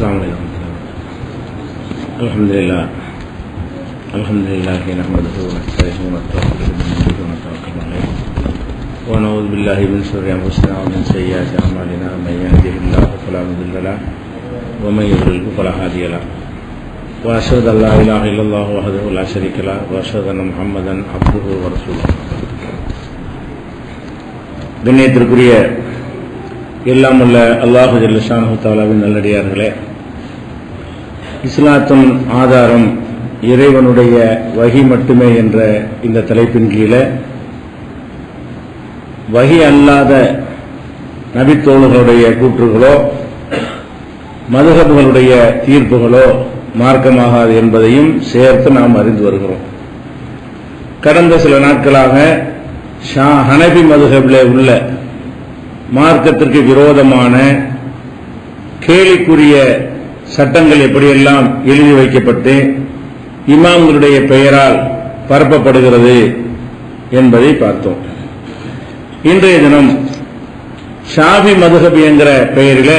السلام عليكم. الحمد لله نحمده ونستعينه ونستغفره ونتوكل عليه ونعوذ بالله من شرور انفسنا ومن سيئات اعمالنا من يهده الله فلا مضل له ومن يضلل فلا هادي له واشهد ان لا اله الا الله وحده لا شريك له واشهد ان محمدا عبده ورسوله. கண்ணியத்திற்குரிய எல்லாம் உள்ள அல்லாஹு ஜல்ல ஷானஹு தஆலாவின் நல்லடியார்களே, இஸ்லாத்தின் ஆதாரம் இறைவனுடைய வஹி மட்டுமே என்ற இந்த தலைப்பின் கீழே வஹி அல்லாத நபித்தோழர்களுடைய கூற்றுகளோ மதுஹபுகளுடைய தீர்ப்புகளோ மார்க்கமாகாது என்பதையும் சேர்த்து நாம் அறிந்து வருகிறோம். கடந்த சில நாட்களாக ஹனபி மதுஹபிலே உள்ள மார்க்கத்திற்கு விரோதமான கேலிக்குரிய சட்டங்கள் எப்படியெல்லாம் எழுதி வைக்கப்பட்டு இமாம்களுடைய பெயரால் பரப்பப்படுகிறது என்பதை பார்த்தோம். இன்றைய தினம் ஷாஃபி மதுஹப் என்கிற பெயரில்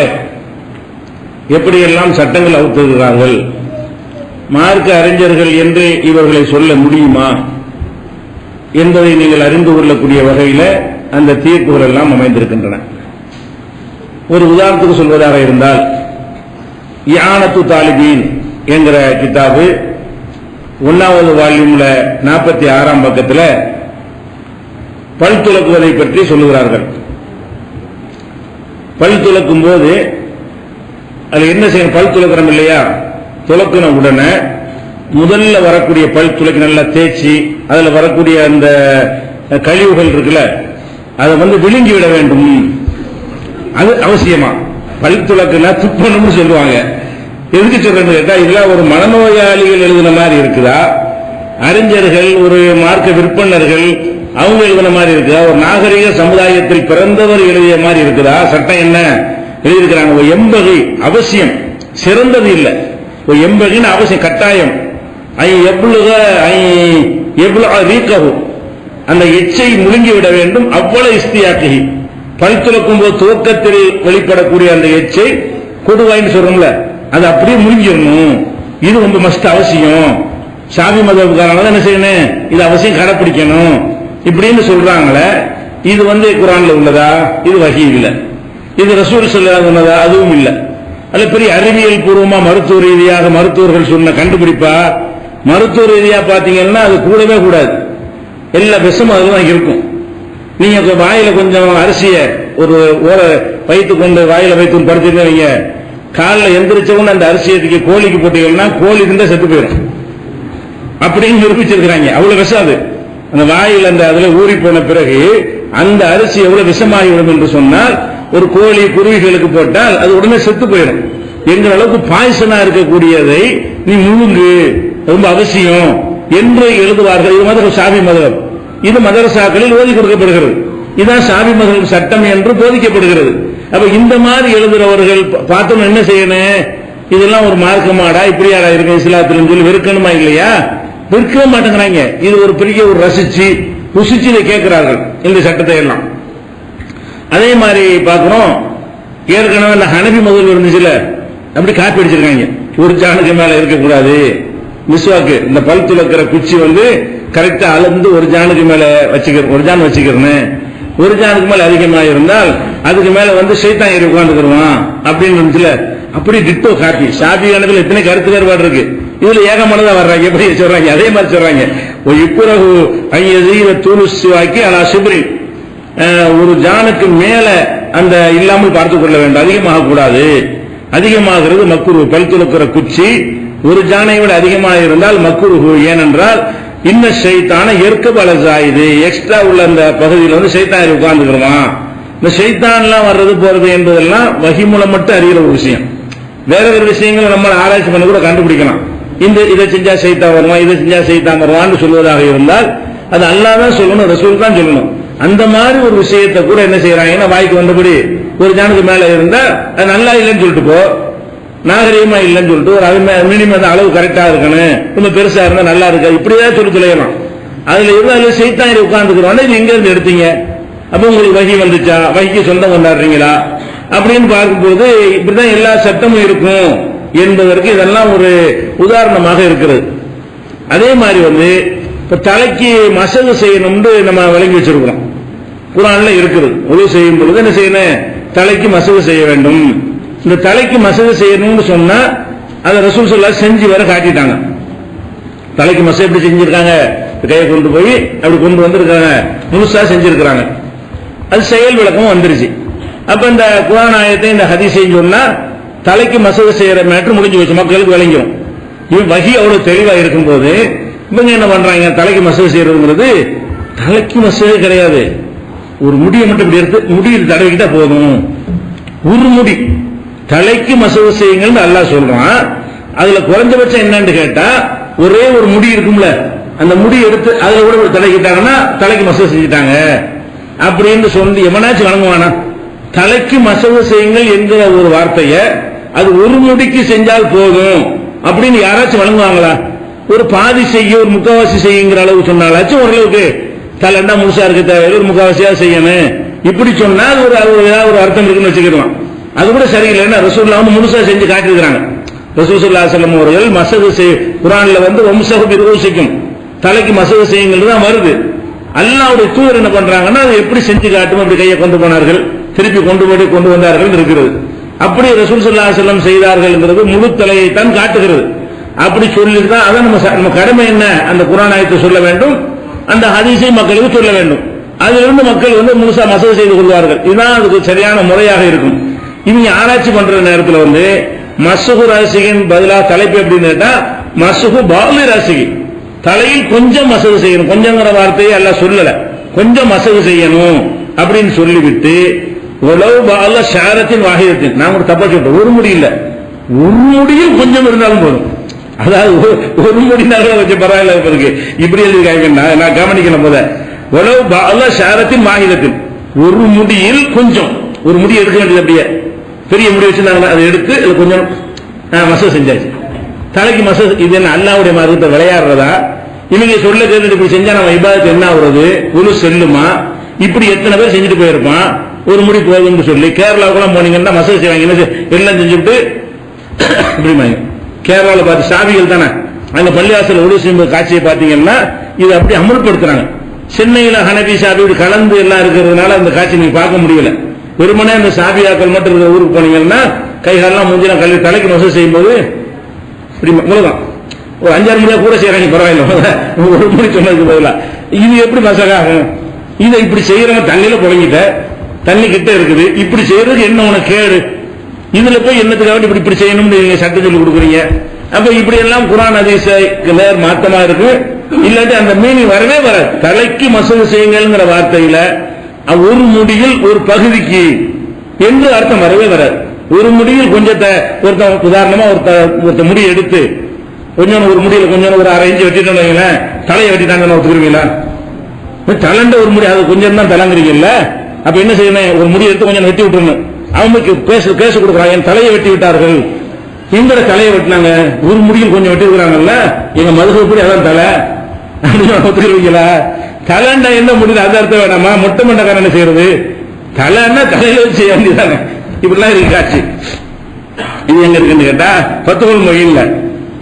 எப்படியெல்லாம் சட்டங்கள் அவுத்துகிறார்கள், மார்க்க அறிஞர்கள் என்று இவர்களை சொல்ல முடியுமா என்பதை நீங்கள் அறிந்து கொள்ளக்கூடிய வகையில் அந்த தீர்ப்புகள் எல்லாம் அமைந்திருக்கின்றன. ஒரு உதாரணத்துக்கு சொல்வதாக இருந்தால், இஆனத்து தாலிபீன் என்கிற கிதாபு 1வது வால்யூம்ல 46ஆம் பக்கத்தில் பல் துலக்குவதை பற்றி சொல்லுகிறார்கள். பல் துலக்கும் போது அது என்ன செய்யணும்? பல் துலக்கிறோம் இல்லையா, துலக்கின உடனே முதல்ல வரக்கூடிய பல் துலக்கி நல்லா தேய்ச்சி அதுல வரக்கூடிய அந்த கழிவுகள் இருக்குல்ல, அதை விழுங்கி விட வேண்டும். அது அவசியமா. பல் துலக்குனா துப்பணும்னு சொல்லுவாங்க. எதுக்கு சொல்றேன்னு கேட்டா, இதெல்லாம் ஒரு மனநோயாளிகள் எழுதின மாதிரி இருக்குதா, அறிஞர்கள் ஒரு மார்க்க விற்பனர்கள் அவங்க எழுதின மாதிரி இருக்குதா, ஒரு நாகரிக சமுதாயத்தில் பிறந்தவர் எழுதிய மாதிரி இருக்குதா? சட்டம் என்ன எழுதியிருக்கிறாங்க? ஒரு எம்பகை அவசியம், சிறந்தது இல்லை. ஒரு எம்பகின்னு அவசியம், கட்டாயம். அந்த எச்சை முழுங்கி விட வேண்டும். அவ்வளவு இஸ்தியாக்கி பல் துலக்கும் போது துவக்கத்தில் வெளிப்படக்கூடிய அந்த எச்சை கொடுவாயின்னு சொல்றோம்ல, அது அப்படியே முழுங்கிடணும். இது ரொம்ப மஸ்ட் அவசியம். ஷாஃபி மதுஹப்காரங்க என்ன செய்யணும்? இது அவசியம் கடைப்பிடிக்கணும் இப்படின்னு சொல்றாங்களே. இது குர்ஆன்ல உள்ளதா? இது வஹி இல்ல. இது ரசூல் ஸல்லல்லாஹு அலைஹி வஸல்லம் அதுவும் இல்ல. அல்ல பெரிய அறிவியல் பூர்வமா மருத்துவ ரீதியாக மருத்துவர்கள் சொன்ன கண்டுபிடிப்பா? மருத்துவ ரீதியா பாத்தீங்கன்னா அது கூடவே கூடாது. எல்லா விஷமும் அதுதான் இருக்கும். நீங்க வாயில கொஞ்சம் அரிசிய ஒரு வைத்து கொண்டு வாயில வைத்து படுத்துருந்தீங்க, காலில் எந்திரிச்சவங்க அந்த அரிசியை கோழிக்கு போட்டீங்கன்னா கோழி திண்டா செத்து போயிடும் அப்படின்னு நிரூபிச்சிருக்கிறாங்க. அவ்வளவு விஷம் அது. அந்த வாயில் அந்த அதுல ஊறி போன பிறகு அந்த அரிசி எவ்வளவு விஷமாகிவிடும் என்று சொன்னால், ஒரு கோழி குருவிகளுக்கு போட்டால் அது உடனே செத்து போயிடும். என்ற அளவுக்கு பாய்சனா இருக்கக்கூடியதை நீ முழுங்கு, ரொம்ப அவசியம் என்று எழுதுவார்கள். இது மாதிரி ஷாஃபி மதுஹப். இது மதரசாக்களில் ஓதி கொடுக்கப்படுகிறது. இதுதான் ஷாஃபி மதுஹப் சட்டம் என்று போதிக்கப்படுகிறது. அப்ப இந்த மாதிரி எழுதுறவர்கள் பார்த்தோம் என்ன செய்யணும்? இதெல்லாம் ஒரு மார்க்கமாடா, இப்படியாடா இருக்கு இஸ்லாத்தில் சொல்லி வெறுக்கணுமா இல்லையா? வெறுக்கவே மாட்டேங்கிறாங்க. இது ஒரு பெரிய ஒரு ரசிச்சு ருசிச்சு இதை கேட்கிறார்கள் இந்த சட்டத்தை எல்லாம். அதே மாதிரி பார்க்கிறோம், ஏற்கனவே இந்த ஹனபி மதுஹப் இருந்துச்சுல, அப்படி காப்பி அடிச்சிருக்காங்க. ஒரு ஜானுக்கு மேல இருக்கக்கூடாது மிஸ்வாக்கு, இந்த பல் துலக்கிற குச்சி கரெக்டா அளந்து ஒரு ஜானுக்கு மேல வச்சுக்கிறேன், ஒரு ஜான் வச்சுக்கிறேன். ஒரு ஜானுக்கு மேல அதிகமாக இருந்தால் அதுக்கு மேல ஷைத்தான் ஏறி உட்கார்ந்துருவான் அப்படின்னு இருந்துச்சுல, அப்படி டிட்டோ காப்பி. ஷாஃபி கணக்குல எத்தனை கருத்து வேறுபாடு இருக்கு, இதுல ஏகமானதா வர்றாங்க. எப்படி சொல்றாங்க? அதே மாதிரி சொல்றாங்க. இப்புறகு தூளுவாக்கி ஆனா சிப்ரி, ஒரு ஜானுக்கு மேல அந்த இல்லாமல் பார்த்துக் கொள்ள வேண்டும், அதிகமாக கூடாது. அதிகமாகிறது மக்ரூ. பல் துலக்கிற குச்சி ஒரு ஜானை விட அதிகமாக இருந்தால் மக்ரூஹ். ஏனென்றால் இன்ன ஷைத்தான எர்கபலசாயுது, எக்ஸ்ட்ரா உள்ள அந்த பகுதியில் ஷைத்தான் உட்கார்ந்துக்கிறோம். இந்த ஷைத்தான்லாம் வர்றது போறது என்பதெல்லாம் வஹி மூலம் மட்டும் அறிகிற ஒரு விஷயம். வேற வேறு விஷயங்களை நம்ம ஆராய்ச்சி பண்ண கூட கண்டுபிடிக்கலாம். இதை செஞ்சா ஷைத்தான் வருவான், இதை செஞ்சா ஷைத்தான் வருவான்னு சொல்வதாக இருந்தால் அது அல்லாஹ் தான் சொல்லணும், ரசூல் தான் சொல்லணும். அந்த மாதிரி ஒரு விஷயத்தை கூட என்ன செய்யறாங்கன்னா, வாய்க்கு வந்தபடி ஒரு ஜானுக்கு மேல இருந்தா அது நல்லா இல்லைன்னு சொல்லிட்டு போ, நாகரீகமா இல்லைன்னு சொல்லிட்டு ஒரு மினிமம் அளவு கரெக்டா இருக்கணும், ரொம்ப பெருசா இருந்தா நல்லா இருக்காது, இப்படிதான் சொல்லி தொலையலாம். அதுல இருந்தாலும் ஷைத்தான் உட்கார்ந்துக்கிறோம். இது எங்க இருந்து எடுத்தீங்க? அப்ப உங்களுக்கு வகி வந்துச்சா? வகிக்கு சொந்தம் கொண்டாடுறீங்களா அப்படின்னு பார்க்கும்போது இப்படிதான் எல்லா சட்டமும் இருக்கும் என்பதற்கு இதெல்லாம் ஒரு உதாரணமாக இருக்கிறது. அதே மாதிரி இப்ப தலைக்கு மசகு செய்யணும்னு நம்ம வழங்கி வச்சிருக்கிறோம். குர்ஆன்ல இருக்குது. உது செய்யும் பொழுது என்ன செய்யணும்? தலைக்கு மசகு செய்ய வேண்டும். இந்த தலைக்கு மசகு செய்யணும்னு சொன்னா அதை ரசூல் ஸல்லல்லாஹு செஞ்சு வர காட்டிட்டாங்க. தலைக்கு மசகு எப்படி செஞ்சிருக்காங்க? கையை கொண்டு போய் அப்படி கொண்டு வந்திருக்காங்க, முழுசா செஞ்சிருக்கிறாங்க. அது செயல் விளக்கம் வந்துருச்சு. அப்ப இந்த குர்ஆன் ஆயத்தை இந்த ஹதீஸையும் சொன்னா தலைக்கு மசகு செய்யற மேட்டர் முடிஞ்சு வச்சு மக்களுக்கு விளங்கிடும். இவன் வஹி அவ்வளவு தெளிவா இருக்கும்போது இவங்க என்ன பண்றாங்க? தலைக்கு மசகு செய்யறதுங்கிறது தலைக்கு மசகு கிடையாது. ஒரு முடியை மட்டும் இப்படி எடுத்து முடியில் தடவிக்கிட்டா போதும். ஒரு முடி தலைக்கு மசகு செய்யுங்கள் அல்லாஹ் சொல்றான். அதுல குறைஞ்சபட்சம் என்னன்னு கேட்டா ஒரே ஒரு முடி இருக்கும்ல, அந்த முடி எடுத்து அதுல கூட தலைக்கிட்டாங்கன்னா தலைக்கு மசகு செஞ்சுட்டாங்க அப்படின்னு சொல்லி எவனாச்சும் வணங்குவானா? தலைக்கு மசகு செய்யுங்கள் என்கிற ஒரு வார்த்தைய அது ஒரு முடிக்கு செஞ்சால் போதும் அப்படின்னு யாராச்சும் வழங்குவாங்களா? ஒரு பாதி செய்ய, ஒரு முக்காவாசி செய்யுங்கிற அளவு சொன்னாலாச்சும் ஓரளவுக்கு தலைண்டா முழுசா இருக்க தேவையில்லை, ஒரு முக்காவாசியா செய்யணும் இப்படி சொன்னா ஒரு அர்த்தம் இருக்குன்னு வச்சுக்கலாம். அது கூட சரியில்லைன்னா ரசூலுல்லாஹ் முழுசா செஞ்சு காட்டிருக்கிறாங்க. ரசூல் ஸல்லல்லாஹு அலைஹி வஸல்லம் அவர்கள் மசகு குர்ஆன்ல வம்சஹு பிருஊசிக்கும் தலைக்கு மசகு செய்யுங்கள் தான் வருது. அல்லாஹ்வுடைய தூதர் என்ன பண்றாங்கன்னா அதை எப்படி செஞ்சு காட்டும் அப்படி கையை கொண்டு போனார்கள், திருப்பி கொண்டு வந்தார்கள் இருக்கிறது. அப்படி ரசூல் ஸல்லல்லாஹு அலைஹி வஸல்லம் செய்தார்கள்ங்கிறது முழு தலையை தான் காட்டுகிறது. அப்படி சொல்லிட்டு தான் அதான் நம்ம கடமை என்ன? அந்த குர்ஆன் ஆயத்தை சொல்ல வேண்டும், அந்த ஹதீஸை மக்களுக்கு சொல்ல வேண்டும். அதிலிருந்து மக்கள் முழுசா மசகு செய்து கொள்வார்கள். இதுதான் அதுக்கு சரியான முறையாக இருக்கும். இவங்க ஆராய்ச்சி பண்ற நேரத்தில் மஸ்ஹு ராசிகின் பதிலாக தலைப்பு எப்படின்னு கேட்டா மஸ்ஹு பாலி ராசிகி, தலையில் கொஞ்சம் மசகு செய்யணும். கொஞ்சங்கிற வார்த்தையை எல்லாம் சொல்லல, கொஞ்சம் மசகு செய்யணும் அப்படின்னு சொல்லிவிட்டு உலவு பால ஷாரத்தின் வாகிதத்தின், நான் ஒரு தப்பா சொல்றேன், ஒரு முடி இல்ல, ஒரு முடியும் கொஞ்சம் இருந்தாலும் போதும். அதாவது ஒரு முடினாலும் கொஞ்சம் பரவாயில்ல இருக்கு. இப்படி எழுதிருக்காங்க, நான் கவனிக்கணும் போத உலவு பால ஷாரத்தின் வாகிதத்தின், ஒரு முடியில் கொஞ்சம், ஒரு முடி எடுக்க வேண்டியது அப்படியே பெரிய முடி வச்சிருந்தாங்க, அதை எடுத்து கொஞ்சம் மசகு செஞ்சாச்சு. தலைக்கு மசகு இது என்ன அல்லாஹ்வுடைய மார்க்கத்தை விளையாடுறதா? இவங்க சொல்ல கேட்டு இப்படி செஞ்சா நம்ம இபாதத் என்ன ஆகுறது? குழு செல்லுமா? இப்படி எத்தனை பேர் செஞ்சுட்டு போயிருப்பான். ஒரு முடி போகுதுன்னு சொல்லி கேரளாவுக்குலாம் போனீங்கன்னா மசகு செய்வாங்க, எல்லாம் செஞ்சுட்டு இப்படி கேரளாவில் பார்த்து சாவிகள் தானே அங்க பள்ளிவாசல் ஒளி செய்யும் காட்சியை பார்த்தீங்கன்னா இது அப்படி அமல்படுத்துறாங்க. சென்னையில ஹனபி சாபி கலந்து எல்லாம் இருக்கிறதுனால அந்த காட்சி நீங்க பார்க்க முடியல. வெறுமனே அந்த சாபியாக்கள் மட்டும் இருக்கிற ஊருக்கு போனீங்கன்னா கைகாலெல்லாம் மூஞ்சிலாம் கல்வி தலைக்கு மசகு செய்யும் போது இப்படி இவ்வளவுதான், ஒரு 5-6 முடியா கூட செய்யறாங்க, பரவாயில்ல, ஒரு முடி சொன்னதுக்கு பதிலா இது எப்படி மசகாகும்? இதை இப்படி செய்யறவங்க தண்ணியில புழங்கிட்ட, தண்ணி கிட்ட இருக்குது, இப்படி செய்யறதுக்கு என்ன உனக்கு கேடு? இதுல போய் என்னத்துக்காக இப்படி செய்யணும்னு நீங்க சட்டம் சொல்லி கொடுக்குறீங்க. அப்ப இப்படி எல்லாம் குர்ஆன் ஹதீஸ் நேர் மாத்தமா இருக்கு. இல்லாட்டி அந்த மீனிங் வரவே வராது. தலைக்கு மசகு செய்யுங்கள்ங்கிற வார்த்தையில ஒரு முடியில் ஒரு பகுதிக்கு என்று அர்த்தம் வரவே வராது. ஒரு முடியில் கொஞ்சத்தை ஒருத்த உதாரணமா ஒருத்த முடி எடுத்து கொஞ்சம் ஒரு முடியல கொஞ்சம் ஒரு 1/2 இன்ச் வெட்டிட்டோம், தலையை வெட்டிட்டாங்கன்னு ஒத்துக்குறீங்களா? தலைண்ட ஒரு முடி அது கொஞ்சம் தான் தலைங்கிறீங்கல்ல, அப்ப என்ன செய்யணும்? ஒரு முடி எடுத்து கொஞ்சம் வெட்டி விட்டுருணும். அவங்களுக்கு கேஸ் கொடுக்குறாங்க, என் தலையை வெட்டி விட்டார்கள், எங்கட தலையை வெட்டினாங்க, ஒரு முடியில் கொஞ்சம் வெட்டி இருக்கிறாங்கல்ல, எங்க மதுகப்படி அதான் தலை அப்படின்னு ஒத்துக்குறீங்களா? தலைண்டா என்ன முடியுது அது அர்த்தம் வேணாமா? மொட்டை மண்டக்காரன் என்ன செய்யறது? தலைன்னா தலையில வச்சு செய்ய வேண்டியதானே. இப்படிலாம் இருக்கு காட்சி. இது எங்க இருக்குன்னு கேட்டா ஃபத்ஹுல் முயீன்ல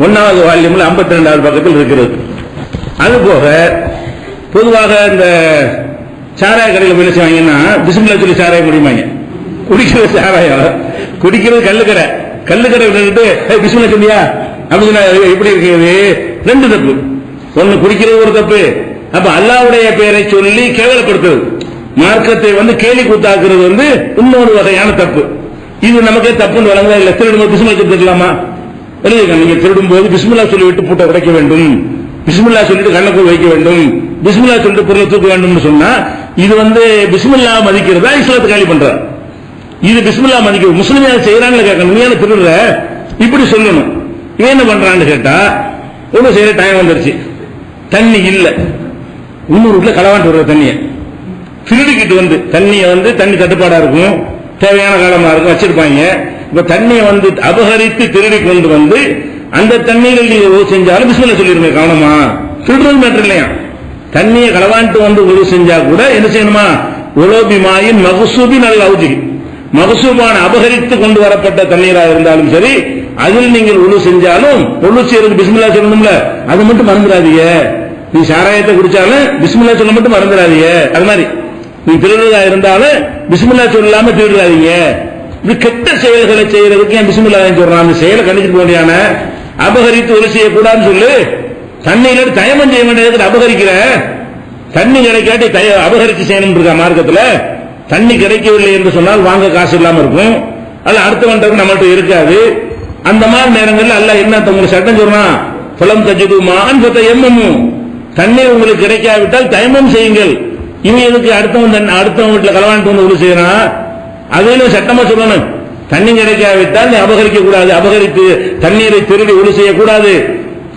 1வது வால்யூம்ல 52வது பக்கத்தில் இருக்கிறது. அது போக பொதுவாக இந்த சாராய கடையில் போய் செய்வாங்கன்னா பிஸ்மில்லா சொல்லி சாராயம் குடிப்பாங்க. குடிக்கிறது சாராயம், குடிக்கிறது கல்லுக்கடை, கல்லுக்கடை விட்டுட்டு பிஸ்மில்லா சொல்லியா அப்படின்னு எப்படி இருக்கிறது? 2 தப்பு. ஒன்னு குடிக்கிறது ஒரு தப்பு. அப்ப அல்லாஹ்வுடைய பெயரை சொல்லி கேவலப்படுத்துறது, மார்க்கத்தை கேலி கூத்தாக்குறது இன்னொரு வகையான தப்பு. இது நமக்கே தப்புன்னு வழங்க இல்ல. திருடும் பிஸ்மில்லா சொல்லிக்கலாமா? எழுதிக்க, நீங்க திருடும் போது பிஸ்மில்லா சொல்லி விட்டு பூட்டை உடைக்க வேண்டும், பிஸ்மில்லா சொல்லிட்டு கண்ணக்குள் வைக்க வேண்டும், பிஸ்மில்லா சொல்லிட்டு பொருளை தூக்க வேண்டும் சொன்னா இது பிஸ்மில்லா மதிக்கிறதா இஸ்லாத்தை காலி பண்றாரு? இது பிஸ்மில்லா மதிக்கிறது முஸ்லிம் செய்யறாங்கன்னு கேட்கணும். நீ திருடுற இப்படி சொல்லணும். இவன் என்ன பண்றான்னு கேட்டா ஒன்னும் செய்யற டைம் வந்துருச்சு, தண்ணி இல்ல, இன்னொரு வீட்டுல களவாண்டு வர்ற தண்ணியை திருடிக்கிட்டு தண்ணியை தண்ணி தட்டுப்பாடா இருக்கும், தேவையான காலமா இருக்கும் வச்சிருப்பாங்க. இப்ப தண்ணியை அபகரித்து திருடி கொண்டு அந்த தண்ணீரில் நீங்க உதவு செஞ்சாலும் பிஸ்மில்லா சொல்லிருங்க. கவனமா, திருடுறது மேட்டர் இல்லையா? தண்ணியை களவாண்டு உதவு செஞ்சா கூட என்ன செய்யணுமா? உலோபிமாயின் மகசூபி நல்ல அவுஜி, மகசூபான அபகரித்து கொண்டு வரப்பட்ட தண்ணீராக இருந்தாலும் சரி, அதில் நீங்கள் உழு செஞ்சாலும் உழு செய்யறது பிஸ்மில்லா சொல்லணும்ல, அது மட்டும் மறந்துடாதீங்க. நீ சாராயத்தை குடிச்சாலும் பிஸ்மில்லா சொல்ல மட்டும் மறந்துடாதீங்க. அது மாதிரி நீ திருடுறதா இருந்தாலும் பிஸ்மில்லா சொல்லாம திருடுறாதீங்க. இது கெட்ட செயல்களை செய்யறதுக்கு ஏன் பிஸ்மில்லா சொல்றான்? அந்த செயலை கண்டிச்சுட்டு போடியான அபகரித்து ஒரு செய்யக்கூடாதுன்னு சொல்லு. தண்ணியில தயமம் செய்ய வேண்டியதுக்கு அபகரிக்கிற, தண்ணி கிடைக்காட்டி அபகரித்து செய்யணும் இருக்கா மார்க்கத்துல. தண்ணி கிடைக்கவில்லை என்று சொன்னால் வாங்க காசு இல்லாம இருக்கும், அல்ல அடுத்தவன் நம்மள்ட்ட இருக்காது. அந்த மாதிரி நேரங்களில் அல்ல என்ன உங்களுக்கு சட்டம் சொல்றான், புலம் தஜிதுமான் எம்மமும், தண்ணீர் உங்களுக்கு கிடைக்காவிட்டால் தயமம் செய்யுங்கள். இவன் எதுக்கு அடுத்தவன் வீட்டுல களவாண்டு வந்து உள்ள செய்யறான்? அதையும் சட்டமா சொல்லணும். தண்ணி கிடைக்காவிட்டால் நீ அபகரிக்க கூடாது, அபகரித்து தண்ணீரை திருடி உழு செய்யக்கூடாது.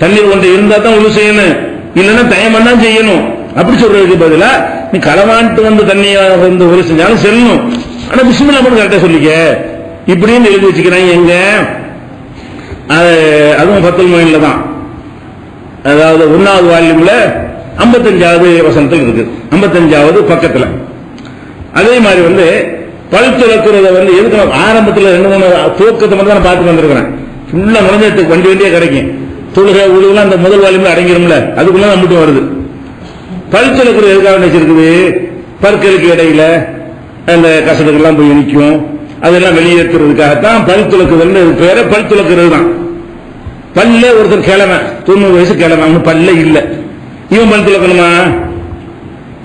தண்ணீர் ஒன்று இருந்தா தான் உழு செய்யணும், இல்லைன்னா தயமம் தான் செய்யணும். அப்படி சொல்றதுக்கு பதிலா நீ களவாண்டு வந்து தண்ணியை வந்து உழு செஞ்சாலும் செல்லணும், ஆனா பிஸ்மில்லா மட்டும் கரெக்டா சொல்லிக்க இப்படின்னு எழுதி வச்சுக்கிறாங்க. எங்க அதுவும் பத்துல் மொழியில தான், அதாவது 1வது வால்யூம்ல 55வது வசனத்தில் இருக்கு, 55வது பக்கத்துல. அதே மாதிரி வந்து பல் துலக்குறத வந்து எதுக்கு ஆரம்பத்தில் 2-3 துவக்கத்தை மட்டும் தான் பார்த்து வந்திருக்கிறேன். ஃபுல்லா நுழைஞ்சதுக்கு வண்டியே கிடைக்கும். தொழுகை உழுவுலாம் அந்த முதல் வால்யூம்ல அடங்கிரும்ல, அதுக்குள்ள நம்மகிட்ட வருது. பல் துலக்குறது எதுக்காக நினைச்சிருக்குது, பற்களுக்கு இடையில அந்த கசடுகள்லாம் போய் நிற்கும், அதெல்லாம் வெளியேற்றுறதுக்காகத்தான் பல் துலக்குதல் பேர. பல் துலக்குறது தான். பல்ல ஒருத்தர் கிழமை 90 வயசு கிழமை, அவனு பல்ல இல்ல, இவன் பல் துலக்கணுமா?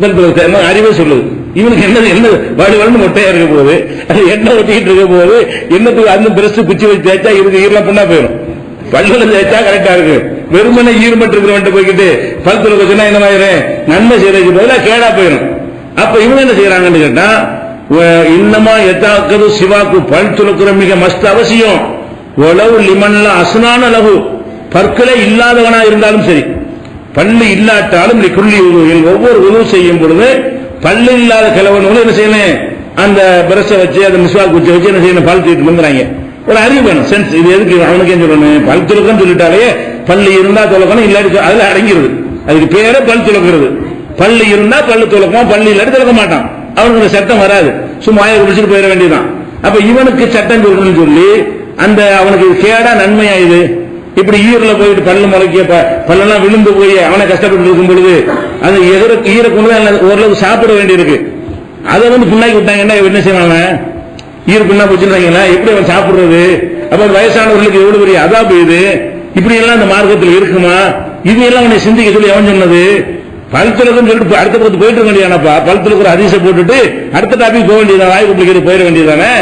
பல் துலக்க அறிவே சொல்லுது. இவனுக்கு என்ன வலு மொட்டையா இருக்க போகுது, அது என்ன ஒட்டிக்கிட்டு இருக்க போகுது, என்னத்துக்கு அந்த பிரஸ் குச்சி வச்சு தேய்ச்சா இருக்கு ஈரல பண்ணா போயிடும். பல்லுல தேய்ச்சா கரெக்டா இருக்கு. வெறுமனை ஈர்மட்டு இருக்கிறவன்ட்டு போய்கிட்டு பல் துலக்க சொன்னா என்ன மாதிரி நன்மை செய்யறதுக்கு பதிலா கேடா போயிடும். அப்ப இவங்க என்ன செய்யறாங்கன்னு கேட்டா, இன்னமா எத்தாக்கது சிவாக்கு பல் துலக்குற மிக மஸ்ட் அவசியம். உளவு லிமன்ல அசுனான அளவு, பற்களே இல்லாதவனா இருந்தாலும் சரி, பல்லு இல்லாட்டாலும் குள்ளி உதவியில் ஒவ்வொரு உதவு செய்யும் பொழுது பல்லு இல்லாத கிழவன் என்ன செய்யணும், அந்த பிரஷை வச்சு அந்த மிஸ்வாக் குச்சி வச்சு என்ன செய்யணும், பல் தூக்கிட்டு வந்துறாங்க. ஒரு அறிவு வேணும், சென்ஸ். இது எதுக்கு அவனுக்கு ஏன் சொல்லணும், பல் துலக்கன்னு சொல்லிட்டாலே பல்லு இருந்தா துலக்கணும், இல்லாட்டி அதுல அடங்கிறது. அதுக்கு பேர பல் துலக்கிறது. பல்லு இருந்தா பல்லு துலக்குமா, பல்லு இல்லாட்டி துலக்க மாட்டான். அவனுக்கு சட்டம் வராது, சும்மா ஆய குடிச்சிட்டு போயிட வேண்டியதான். அப்ப இவனுக்கு சட்டம் சொல்லணும்னு சொல்லி அந்த அவனுக்கு கேடா நன்மையா இது. இப்படி ஈரல போயிட்டு பல்லு முளைக்க பல்லெல்லாம் விழுந்து போய் அவனை கஷ்டப்பட்டு இருக்கும் பொழுது அது ஈர கொண்டு ஓரளவு சாப்பிட வேண்டியிருக்கு. அதை வந்து பின்னாக்கி விட்டாங்கன்னா என்ன செய்வாங்க, ஈர பின்னா போச்சுன்னா எப்படி அவன் சாப்பிடுறது? அப்ப வயசானவர்களுக்கு எவ்வளவு பெரிய அதாபு இது. இப்படி எல்லாம் இந்த மார்க்கத்தில் இருக்குமா? இது எல்லாம் அவனை சிந்திக்க சொல்லி அவன் சொன்னது. பல்துலகம் சொல்லிட்டு அடுத்த பக்கத்து போயிட்டு வேண்டியதானப்பா, பல்துலக்கு ஒரு அதிசை போட்டுட்டு அடுத்த டாபிக் போக வேண்டியதான், வாய் குப்பிக்கிறது போயிட வேண்டியதானே.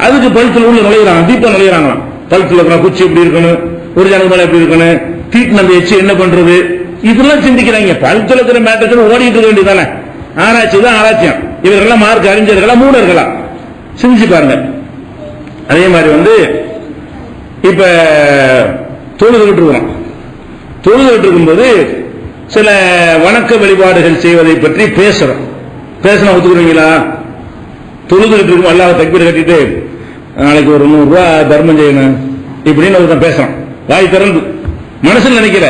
அதுக்கு பல்துல உள்ள நுழையிறாங்க, தீப்பா நுழையிறாங்க. பல்துலக்கம் குச்சி எப்படி இருக்கணும், ஒரு ஜனமலை எப்படி இருக்கணும், தீட்டு நம்ம எச்சு என்ன பண்றது, இதெல்லாம் சிந்திக்கிறாங்க. பல்துலக்கிற மேட்டர் ஓடிட்டு இருக்க வேண்டியதானே. ஆராய்ச்சி தான் ஆராய்ச்சியம். இவர்களெல்லாம் மார்க் அறிஞர்களா மூடர்களா சிந்திச்சு பாருங்க. அதே மாதிரி வந்து இப்ப தொழுதுகிட்டு இருக்கிறோம். தொழுதுகிட்டு இருக்கும்போது சில வணக்க வழிபாடுகள் செய்வதை பற்றி பேசுறோம். பேசினா ஒத்துக்கிறீங்களா? தொழுதுகிட்டு இருக்கும், அல்லாஹ் தக்பீர் கட்டிட்டு நாளைக்கு ஒரு 100 ரூபாய் தர்மம் செய்யணும் இப்படின்னு ஒருத்தன் பேசுறான். வாய் திறந்து மனசுல நினைக்கிற,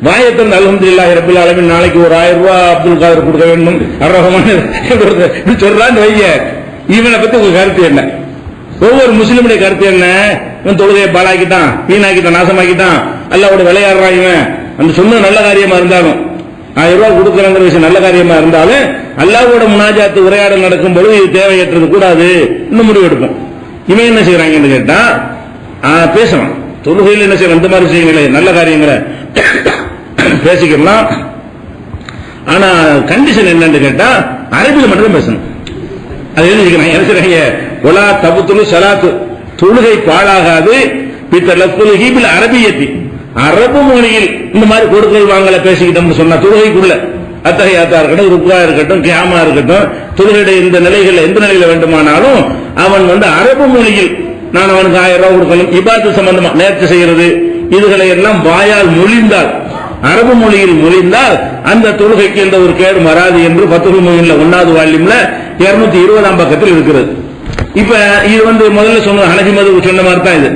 வாயை திறந்து அல்ஹம்துலில்லாஹி ரப்பில் ஆலமீன் நாளைக்கு ஒரு 1000 ரூபாய் அப்துல் காதர் கொடுக்க வேண்டும் அர்ரஹ்மான் இப்படி சொல்றான்னு வைய. இவனை பத்தி உங்க கருத்து என்ன? ஒவ்வொரு முஸ்லிமுடைய கருத்து என்ன? இவன் தொழுகையை பாலாக்கிட்டான், வீணாக்கிட்டான், நாசமாக்கிட்டான், அல்லாஹ்வோட விளையாடுறான். இவன் அந்த சொன்ன நல்ல காரியமா இருந்தாலும் 1000 ரூபாய் கொடுக்கறங்கிற விஷயம் நல்ல காரியமா இருந்தாலும் அல்லாஹ்வோட முனாஜாத்து உரையாடல் நடக்கும் பொழுது இது தேவையற்றது கூடாது இன்னும் முடிவு எடுப்போம். இவன் என்ன செய்யறாங்கன்னு கேட்டா பேசலாம். தொழுகையில் என்ன செய்யலாம், இந்த மாதிரி விஷயங்களே நல்ல காரியங்களை பேசிக்கலாம். ஆனா கண்டிஷன் என்னன்னு கேட்டா அரபியில் மட்டும் பேசணும். அது என்ன ஒலா தபுத்துலு சலாத்து, தொழுகை பாழாகாது பித்தலப்புல் அரபியத்தி, அரபு மொழியில் இந்த மாதிரி கொடுக்கல் வாங்கல பேசிக்கிட்டோம்னு சொன்னா தொழுகைக்குள்ள அத்தகையாத்தா இருக்கட்டும், ருக்குவா இருக்கட்டும், கியாமா இருக்கட்டும், தொழுகையுடைய இந்த நிலைகள் எந்த நிலையில வேண்டுமானாலும் அவன் வந்து அரபு மொழியில் நான் அவனுக்கு 1000 ரூபாய் கொடுக்கணும், இபாத்து சம்பந்தமா நேர்ச்சி செய்யறது, இதுகளை எல்லாம் வாயால் மொழிந்தால், அரபு மொழியில் மொழிந்தால் அந்த தொழுகைக்கு எந்த ஒரு கேடு வராது என்று ஃபத்ஹுல் முபீன்ல 1வது வால்யூம்ல 220ஆம் பக்கத்தில் இருக்கிறது. இப்ப இது வந்து முதல்ல சொன்ன ஹனஃபி மதுஹப் சொன்ன மாதிரி தான் இது.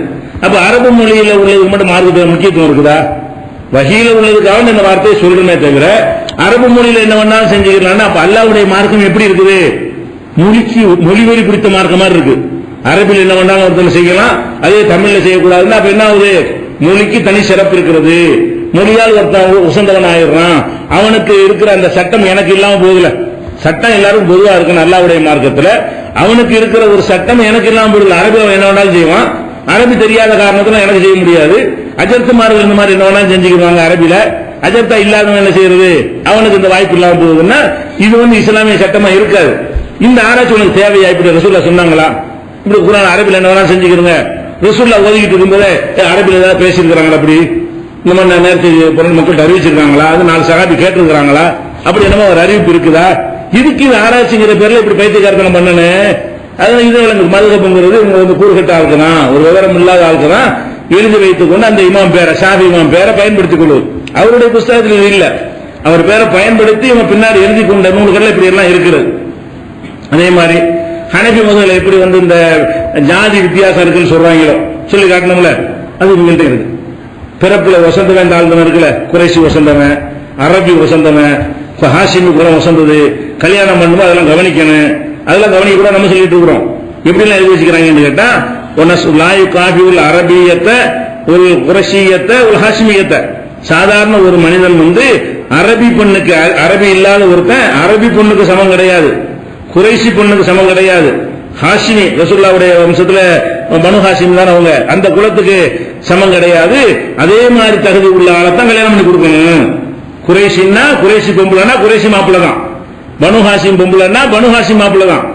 அப்ப அரபு மொழியில உள்ளதுக்கு மட்டும் மார்க்கத்துக்கு முக்கியத்துவம் இருக்குதா? வஹீல உள்ளதுக்காக இந்த வார்த்தையை சொல்றமே தவிர அரபு மொழியில என்ன வேணாலும் செஞ்சுக்கலாம். அப்ப அல்லாஹ்வுடைய மார்க்கம் எப்படி இருக்குது? மொழிவெறி பிடித்த மார்க்கம் மாதிரி இருக்கு. அரபில் என்ன வேண்டாலும் ஒருத்தர் செய்யலாம், அதே தமிழ்ல செய்யக்கூடாதுன்னா அப்ப என்ன ஆகுது? மொழிக்கு தனி சிறப்பு இருக்கிறது. மொழியால் ஒருத்தன் உசந்தவன் ஆயிடுறான். அவனுக்கு இருக்கிற அந்த சட்டம் எனக்கு இல்லாம போகுதுல. சட்டம் எல்லாரும் பொதுவா இருக்கு அல்லாஹ்வுடைய மார்க்கத்துல. அவனுக்கு இருக்கிற ஒரு சட்டம் எனக்கு இல்லாம போகுது. அரபில் என்ன வேணாலும் செய்வான். அரபி தெரியாத காரணத்துல எனக்கு செய்ய முடியாது. அஜர்த்துமார்கள் இந்த மாதிரி என்ன வேணாலும் செஞ்சுக்கிறாங்க அரபில. அஜர்த்தா இல்லாதவன் என்ன செய்யறது? அவனுக்கு இந்த வாய்ப்பு இல்லாம போகுதுன்னா இது இஸ்லாமிய சட்டமா இருக்காது. இந்த ஆராய்ச்சி உனக்கு தேவையா? இப்படி ரசூலுல்லாஹ் சொன்னாங்களா? இப்படி குர்ஆன் அரபில என்ன வேணாலும் செஞ்சுக்கிறங்க. ரசூலுல்லாஹ் ஓதிக்கிட்டு இருக்கும்போது அரபில ஏதாவது பேசியிருக்கிறாங்களா? அப்படி இந்த மாதிரி நேரத்தை மக்கள்கிட்ட அறிவிச்சிருக்காங்களா? அது 4 சஹாபி கேட்டிருக்கிறாங்களா? அப்படி என்னமோ ஒரு அறிவிப்பு இருக்குதா? இதுக்கு ஆராய்ச்சிங்கிற பேர்ல இப்படி பைத்தியக்காரத்தனம் பண்ணனே. அதான் இது மதுகப்புங்கிறது கூறுகட்ட ஆளுக்குதான், ஒரு விவரம் இல்லாத ஆளுக்குதான் எழுதி வைத்துக் கொண்டு அந்த இமாம் பேரை, ஷாஃபி இமாம் பேரை பயன்படுத்திக் கொள்வது. அவருடைய புஸ்தகத்தில் இது இல்ல. அவர் பேரை பயன்படுத்தி இவன் பின்னாடி எழுதி கொண்ட நூல்கள் இப்படி எல்லாம் இருக்கிறது. அதே மாதிரி ஹனபி மதுல எப்படி இந்த ஜாதி வித்தியாசம் இருக்குன்னு சொல்றாங்களோ சொல்லி காட்டணும்ல, அது இவங்கள்ட்ட இருக்கு. பிறப்புல வசந்தவன் தாழ்ந்தவன் இருக்குல்ல, குறைசி வசந்தவன், அரபி வசந்தவன், ஹாஷிமி கூட வசந்தது, கல்யாணம் பண்ணும்போது அதெல்லாம் கவனிக்கணும். அதெல்லாம் கவனிக்க கூட நம்ம சொல்லிட்டு இருக்கிறோம். எப்படி எல்லாம் எழுதி வச்சுக்கிறாங்கன்னு கேட்டா, லாயு காபியுல் அரபியத்தை, ஒரு குரஷியத்தை, ஒரு ஹாஷிமியத்தை. சாதாரண ஒரு மனிதன் அரபி பெண்ணுக்கு, அரபி இல்லாத ஒருத்தன் அரபி பொண்ணுக்கு சமம் கிடையாது, குறைசி பொண்ணுக்கு சமம் கிடையாது. ஹாஷிமி ரசூலுல்லாஹ்வுடைய வம்சத்துல பனு ஹாஷிம் தான் அவங்க, அந்த குலத்துக்கு சமம் கிடையாது. அதே மாதிரி தகுதி உள்ள ஆளைத்தான் கல்யாணம் பண்ணி கொடுக்கணும். குறைசின்னா குறைசி பொம்புலன்னா குறைசி மாப்பிள்ள தான், பனு ஹாஷிம் பொம்புலன்னா பனு ஹாஷிம் மாப்பிள்ள தான்,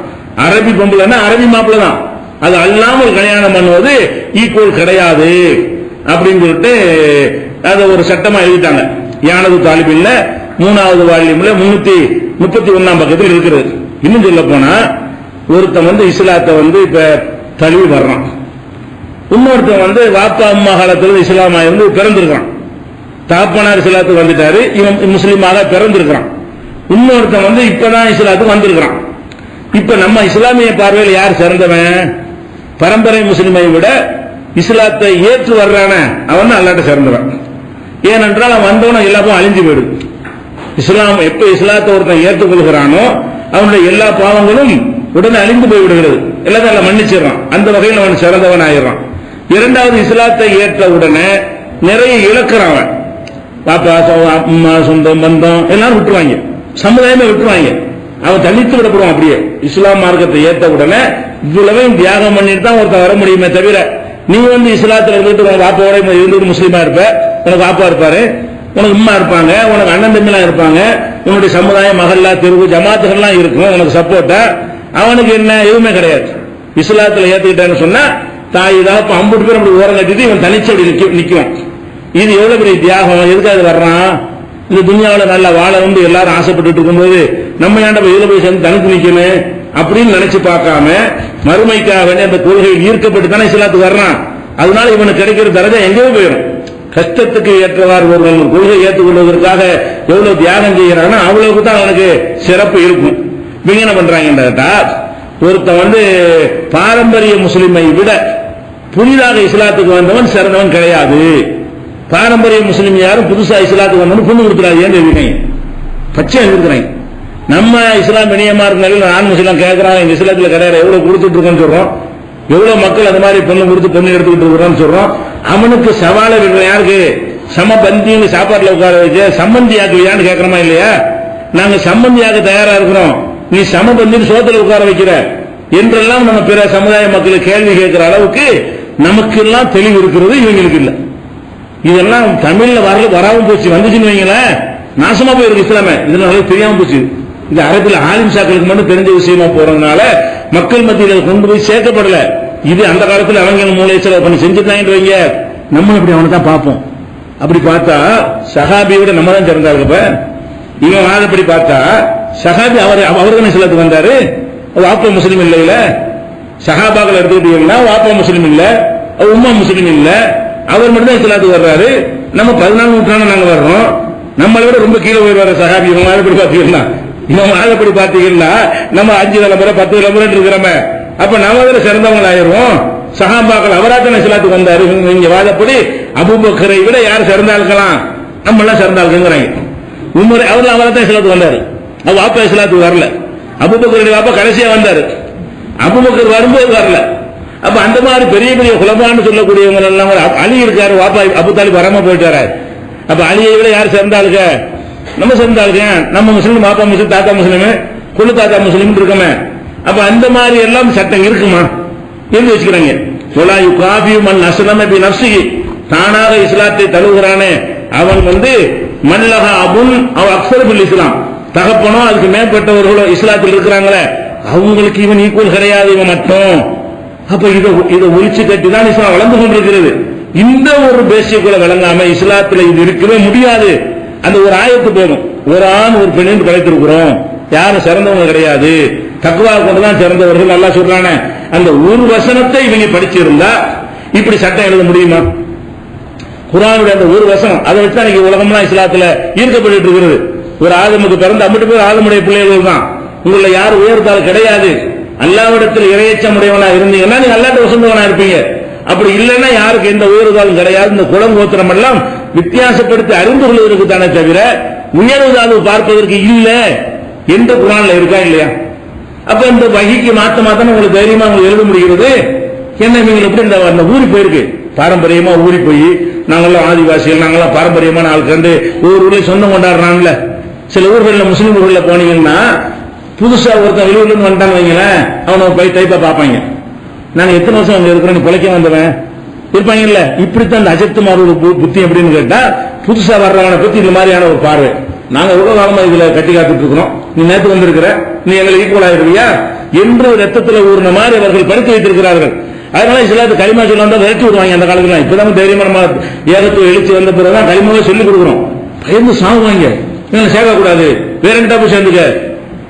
அரபி பொம்புலன்னா அரபி மாப்பிள்ள தான். அது அல்லாமல் கல்யாணம் பண்ணுவது ஈக்குவல் கிடையாது அப்படின்னு சொல்லிட்டு அதை ஒரு சட்டமா எழுதிட்டாங்க. யானது தாலிபின்ல 3வது வால்யூம்ல 331ஆம் பக்கத்தில் இருக்கிறது. இன்னும் சொல்ல போனா ஒருத்தன் இஸ்லாத்தை இப்ப தழுவி வர்றான், இன்னொருத்தன் வாப்பா அம்மா காலத்துல இஸ்லாமா இருந்து பிறந்திருக்கான். தாப்பனார் இஸ்லாத்துக்கு வந்துட்டாரு, இவன் முஸ்லீமாக பிறந்திருக்கிறான். இன்னொருத்தன் இப்பதான் இஸ்லாத்துக்கு வந்திருக்கிறான். இப்ப நம்ம இஸ்லாமிய பார்வையில் யார் சிறந்தவன்? பரம்பரை முஸ்லிமை விட இஸ்லாத்தை ஏற்று வர்றான அவன் அல்லாட்ட சிறந்தவன். ஏனென்றால் அவன் வந்தவன எல்லாரும் அழிஞ்சு போயிடும். இஸ்லாம் எப்ப இஸ்லாத்தை ஒருத்தன் ஏற்றுக்கொள்கிறானோ அவனுடைய எல்லா பாவங்களும் உடனே அழிந்து போய்விடுகிறது, எல்லாத்தையும் மன்னிச்சிடறான். அந்த வகையில் அவன் சிறந்தவன் ஆயிடுறான். இரண்டாவது, இஸ்லாத்தை ஏற்ற உடனே நிறைய இழக்கிறான். அவன் பாப்பா அம்மா சொந்தம் பந்தம் எல்லாரும் விட்டுருவாங்க, சமுதாயமே விட்டுருவாங்க. அவன் தனித்து விடப்படுவான். அப்படியே இஸ்லாம் மார்க்கத்தை ஏற்ற உடனே இவ்வளவையும் தியாகம் பண்ணிட்டு தான் ஒருத்தன் வர முடியுமே தவிர, நீ இஸ்லாத்துல இருந்துட்டு உனக்கு வாப்பாவோட இருந்துட்டு முஸ்லீமா இருப்ப, உனக்கு வாப்பா இருப்பாரு, உனக்கு அம்மா இருப்பாங்க, உனக்கு அண்ணன் தம்பிலாம் இருப்பாங்க, உன்னுடைய சமுதாயம் மகல்லா தெருவு ஜமாத்துகள்லாம் இருக்கும் உனக்கு சப்போர்ட்டா. அவனுக்கு என்ன எதுவுமே கிடையாது. இஸ்லாத்துல ஏத்துக்கிட்டான்னு சொன்னா தாய் தான் 50 பேர் அப்படி ஓரம் கட்டிட்டு இவன் தனிச்சடி நிற்கும். இது எவ்வளவு பெரிய தியாகம். எதுக்காக வர்றான்? இந்த துனியாவில் நல்லா வாழ எல்லாரும் ஆசைப்பட்டு இருக்கும்போது நம்ம ஏன்டா இதுல போய் சேர்ந்து தனித்து நிக்கணும் அப்படின்னு நினைச்சு பார்க்காம மறுமைக்காக அந்த கொள்கையில் ஈர்க்கப்பட்டு தானே இஸ்லாத்துக்கு வர்றான். அதனால இவனுக்கு கிடைக்கிற தரஜா எங்கேயோ போயிடும். கஷ்டத்துக்கு ஏற்றவாறு ஒரு கொள்கை ஏற்றுக்கொள்வதற்காக எவ்வளவு தியாகம் செய்யறாங்கன்னா அவ்வளவுக்கு தான் அவனுக்கு சிறப்பு இருக்கும். இவங்க என்ன பண்றாங்க? ஒருத்தன் பாரம்பரிய முஸ்லிமை விட புதிதாக இஸ்லாத்துக்கு வந்தவன் சிறந்தவன் கிடையாது. பாரம்பரிய முஸ்லிம் யாரும் புதுசா இஸ்லாத்துக்கு வந்தவன் பொண்ணு கொடுத்துறாங்க. ஏன் தெரிவிங்க? பச்சை இருக்கிறாங்க. நம்ம இஸ்லாம் இணையமா இருந்தாலும் நான் முஸ்லாம் கேட்கறான், இந்த இஸ்லாத்துல கிடையாது, எவ்வளவு கொடுத்துட்டு இருக்கோன்னு சொல்றோம். எவ்வளவு மக்கள் அந்த மாதிரி பொண்ணு கொடுத்து பொண்ணு எடுத்துக்கிட்டு இருக்கிறோம்னு சொல்றோம். அவனுக்கு சவால விடுற யாருக்கு? சமபந்தின்னு சாப்பாட்டுல உட்கார வச்சு சம்பந்தி ஆக்குவியான்னு கேட்கறோமா இல்லையா? நாங்க சம்பந்தியாக தயாரா இருக்கிறோம், நீ சமபந்தின்னு சோத்துல உட்கார வைக்கிற என்றெல்லாம் நம்ம பிற சமுதாய மக்களுக்கு கேள்வி கேட்கிற அளவுக்கு நமக்கு எல்லாம் தெளிவு இருக்கிறது, இவங்களுக்கு இல்ல. இதெல்லாம் தமிழ்ல வராம போச்சு. வந்துச்சுன்னு வைங்களேன், நாசமா போயிருக்கு இஸ்லாமே. இதனால தெரியாம போச்சு. இந்த அரபில் ஆலிம் சாக்களுக்கு மட்டும் தெரிஞ்ச விஷயமா போறதுனால மக்கள் மத்தியில் கொண்டு போய் சேர்க்கப்படல. இது அந்த காலத்தில் அவங்க மூளைச்சல பண்ணி செஞ்சுட்டாங்க வைங்க, நம்ம இப்படி அவனை தான் பார்ப்போம். அப்படி பார்த்தா சஹாபியை விட நம்ம தான் சிறந்தாரு. இப்ப இவன் வாதப்படி பார்த்தா சஹாபி அவர்தான் இஸ்லாத்துக்கு வந்தாரு. வாப்பா முஸ்லீம் இல்லையில சஹாபாக்கள் எடுத்துக்கிட்டீங்கன்னா வாப்பா முஸ்லீம் இல்ல, உம்மா முஸ்லீம் இல்ல, அவர் மட்டும் தான் இஸ்லாத்துக்கு வர்றாரு. நம்ம 14 நூற்றாண்டு நாங்க வர்றோம். நம்மளை விட ரொம்ப கீழே போய் வர சஹாபி இவங்க வாதப்படி பார்த்தீங்கன்னா, இவன் வாதப்படி பார்த்தீங்கன்னா நம்ம 5 தலைமுறை 10 தலைமுறை இருக்கிறோமே, அப்ப நம்ம அதில் சிறந்தவங்க ஆயிரும். சஹாபாக்கள் அவராத்தான் இஸ்லாத்துக்கு வந்தாரு. இங்க வாதப்படி அபூபக்கரை விட யார் சிறந்தாளுக்கலாம்? நம்ம எல்லாம் சிறந்தாளுங்கிறாங்க. உமர் அவர்லாம் அவராத்தான் இஸ்லாத்துக்கு வந்தாரு. அவ வாப்பா இஸ்லாத்துக்கு வரல. அபூபக்கருடைய வாப்பா கடைசியா வந்தாரு. அபூபக்கர் வரும்போது வரல. அப்ப அந்த மாதிரி பெரிய பெரிய குலமான்னு சொல்லக்கூடியவங்க எல்லாம் அலி இருக்காரு, வாப்பா அபு தாலிப் வராம போயிட்டாரு. அப்ப அலியை விட யார் சிறந்தாளுங்க? நம்ம சிறந்தாளுங்க. நம்ம முஸ்லீம், பாப்பா முஸ்லீம், தாத்தா முஸ்லீம், குழு தாத்தா முஸ்லீம் இருக்கமே. அப்ப அந்த மாதிரி எல்லாம் சட்டம் இருக்குமா? இருந்து வச்சுக்கிறாங்க. தானாக இஸ்லாத்தை தழுவுகிறானே அவன் மல்லஹா அபுன் அவ அக்ஸர் இஸ்லாம், தகப்பனோ அதுக்கு மேற்பட்டவர்களோ இஸ்லாத்தில் இருக்கிறாங்களே அவங்களுக்கு இவன் ஈக்குவல் கிடையாது, இவன் மட்டும். அப்ப இதை ஒழிச்சு கட்டிதான் இஸ்லாம் வளர்ந்து கொண்டிருக்கிறது. இந்த ஒரு பேசிக்குள்ள விளங்காம இஸ்லாத்துல இது இருக்கவே முடியாது. அந்த ஒரு ஆயத்து போதும், ஒரு ஆண் ஒரு பெண் என்று படைத்திருக்கிறோம், யாரும் சிறந்தவங்க கிடையாது, தக்வா கொண்டுதான் சிறந்தவர்கள் நல்லா சொல்றானே. அந்த ஒரு வசனத்தை இவங்க படிச்சிருந்தா இப்படி சட்டம் எழுத முடியுமா? குர்ஆனுடைய அந்த ஒரு வசனம், அதை வச்சு தான் உலகம்லாம் இஸ்லாத்துல ஈர்க்கப்பட்டு இருக்கிறது. ஒரு ஆதமுக்கு பிறந்த 50 பேர் ஆதமுடைய பிள்ளைகள் தான். உங்களை யாரும் உயர்த்தால் கிடையாது. அல்லாஹ்விடத்தில் இறையச்சம் உடையவனா இருந்தீங்கன்னா நீங்க அல்லாஹ்ட்ட வசந்தவனா இருப்பீங்க. அப்படி இல்லைன்னா யாருக்கு எந்த உயர்வுதாலும் கிடையாது. இந்த குலம் கோத்திரம் எல்லாம் வித்தியாசப்படுத்தி அறிந்து கொள்வதற்கு தானே தவிர உயர்வுதாழ்வு பார்ப்பதற்கு இல்ல என்று குர்ஆன்ல இருக்கா இல்லையா? அப்ப இந்த வகிக்கு மாத்தமா உங்களுக்கு தைரியமா உங்களுக்கு எழுத முடிகிறது. என்ன நீங்க எப்படி இந்த ஊறி போயிருக்கு, பாரம்பரியமா ஊறி போய் நாங்கெல்லாம் ஆதிவாசிகள், நாங்கெல்லாம் பாரம்பரியமான ஆள் கண்டு ஒவ்வொரு ஊர்ல சொந்தம் கொண்டாடுறாங்கல்ல. சில ஊர்களில் முஸ்லீம் ஊர்ல போனீங்கன்னா புதுசா ஒருத்தன் வெளியூர்ல இருந்து வந்துட்டான்னு வைங்களேன், அவனை போய் டைப்பா பார்ப்பாங்க. நான் எத்தனை வருஷம் அங்க இருக்கிறேன், பிழைக்க வந்தவன் இருப்பாங்கல்ல. இப்படித்தான் அந்த அஜித்குமாரோட புத்தி எப்படின்னு கேட்டா, புதுசா வர்றவனை பத்தி இந்த மாதிரியான ஒரு பார்வை. நாங்க எவ்வளவு காலமா இதுல கட்டி காத்துட்டு இருக்கிறோம், நீ நேற்று வந்திருக்கிற, நீ எங்களை ஈக்குவல் ஆயிருவியா என்று ரத்தத்துல ஊர்ன மாதிரி அவர்கள் படுத்தி வைத்திருக்கிறார்கள். அதனால இஸ்லாத்து களிமா சொல்ல வந்தா விரட்டி விடுவாங்க. அந்த காலத்துல இப்பதான் தைரியமா நம்ம ஏகத்துவ எழுச்சி வந்த பிறகுதான் களிமாவே சொல்லிக் கொடுக்குறோம். பயந்து சாவுவாங்க, இவங்களை சேர்க்கக்கூடாது, வேற எங்கிட்ட போய் சேர்ந்துக்க,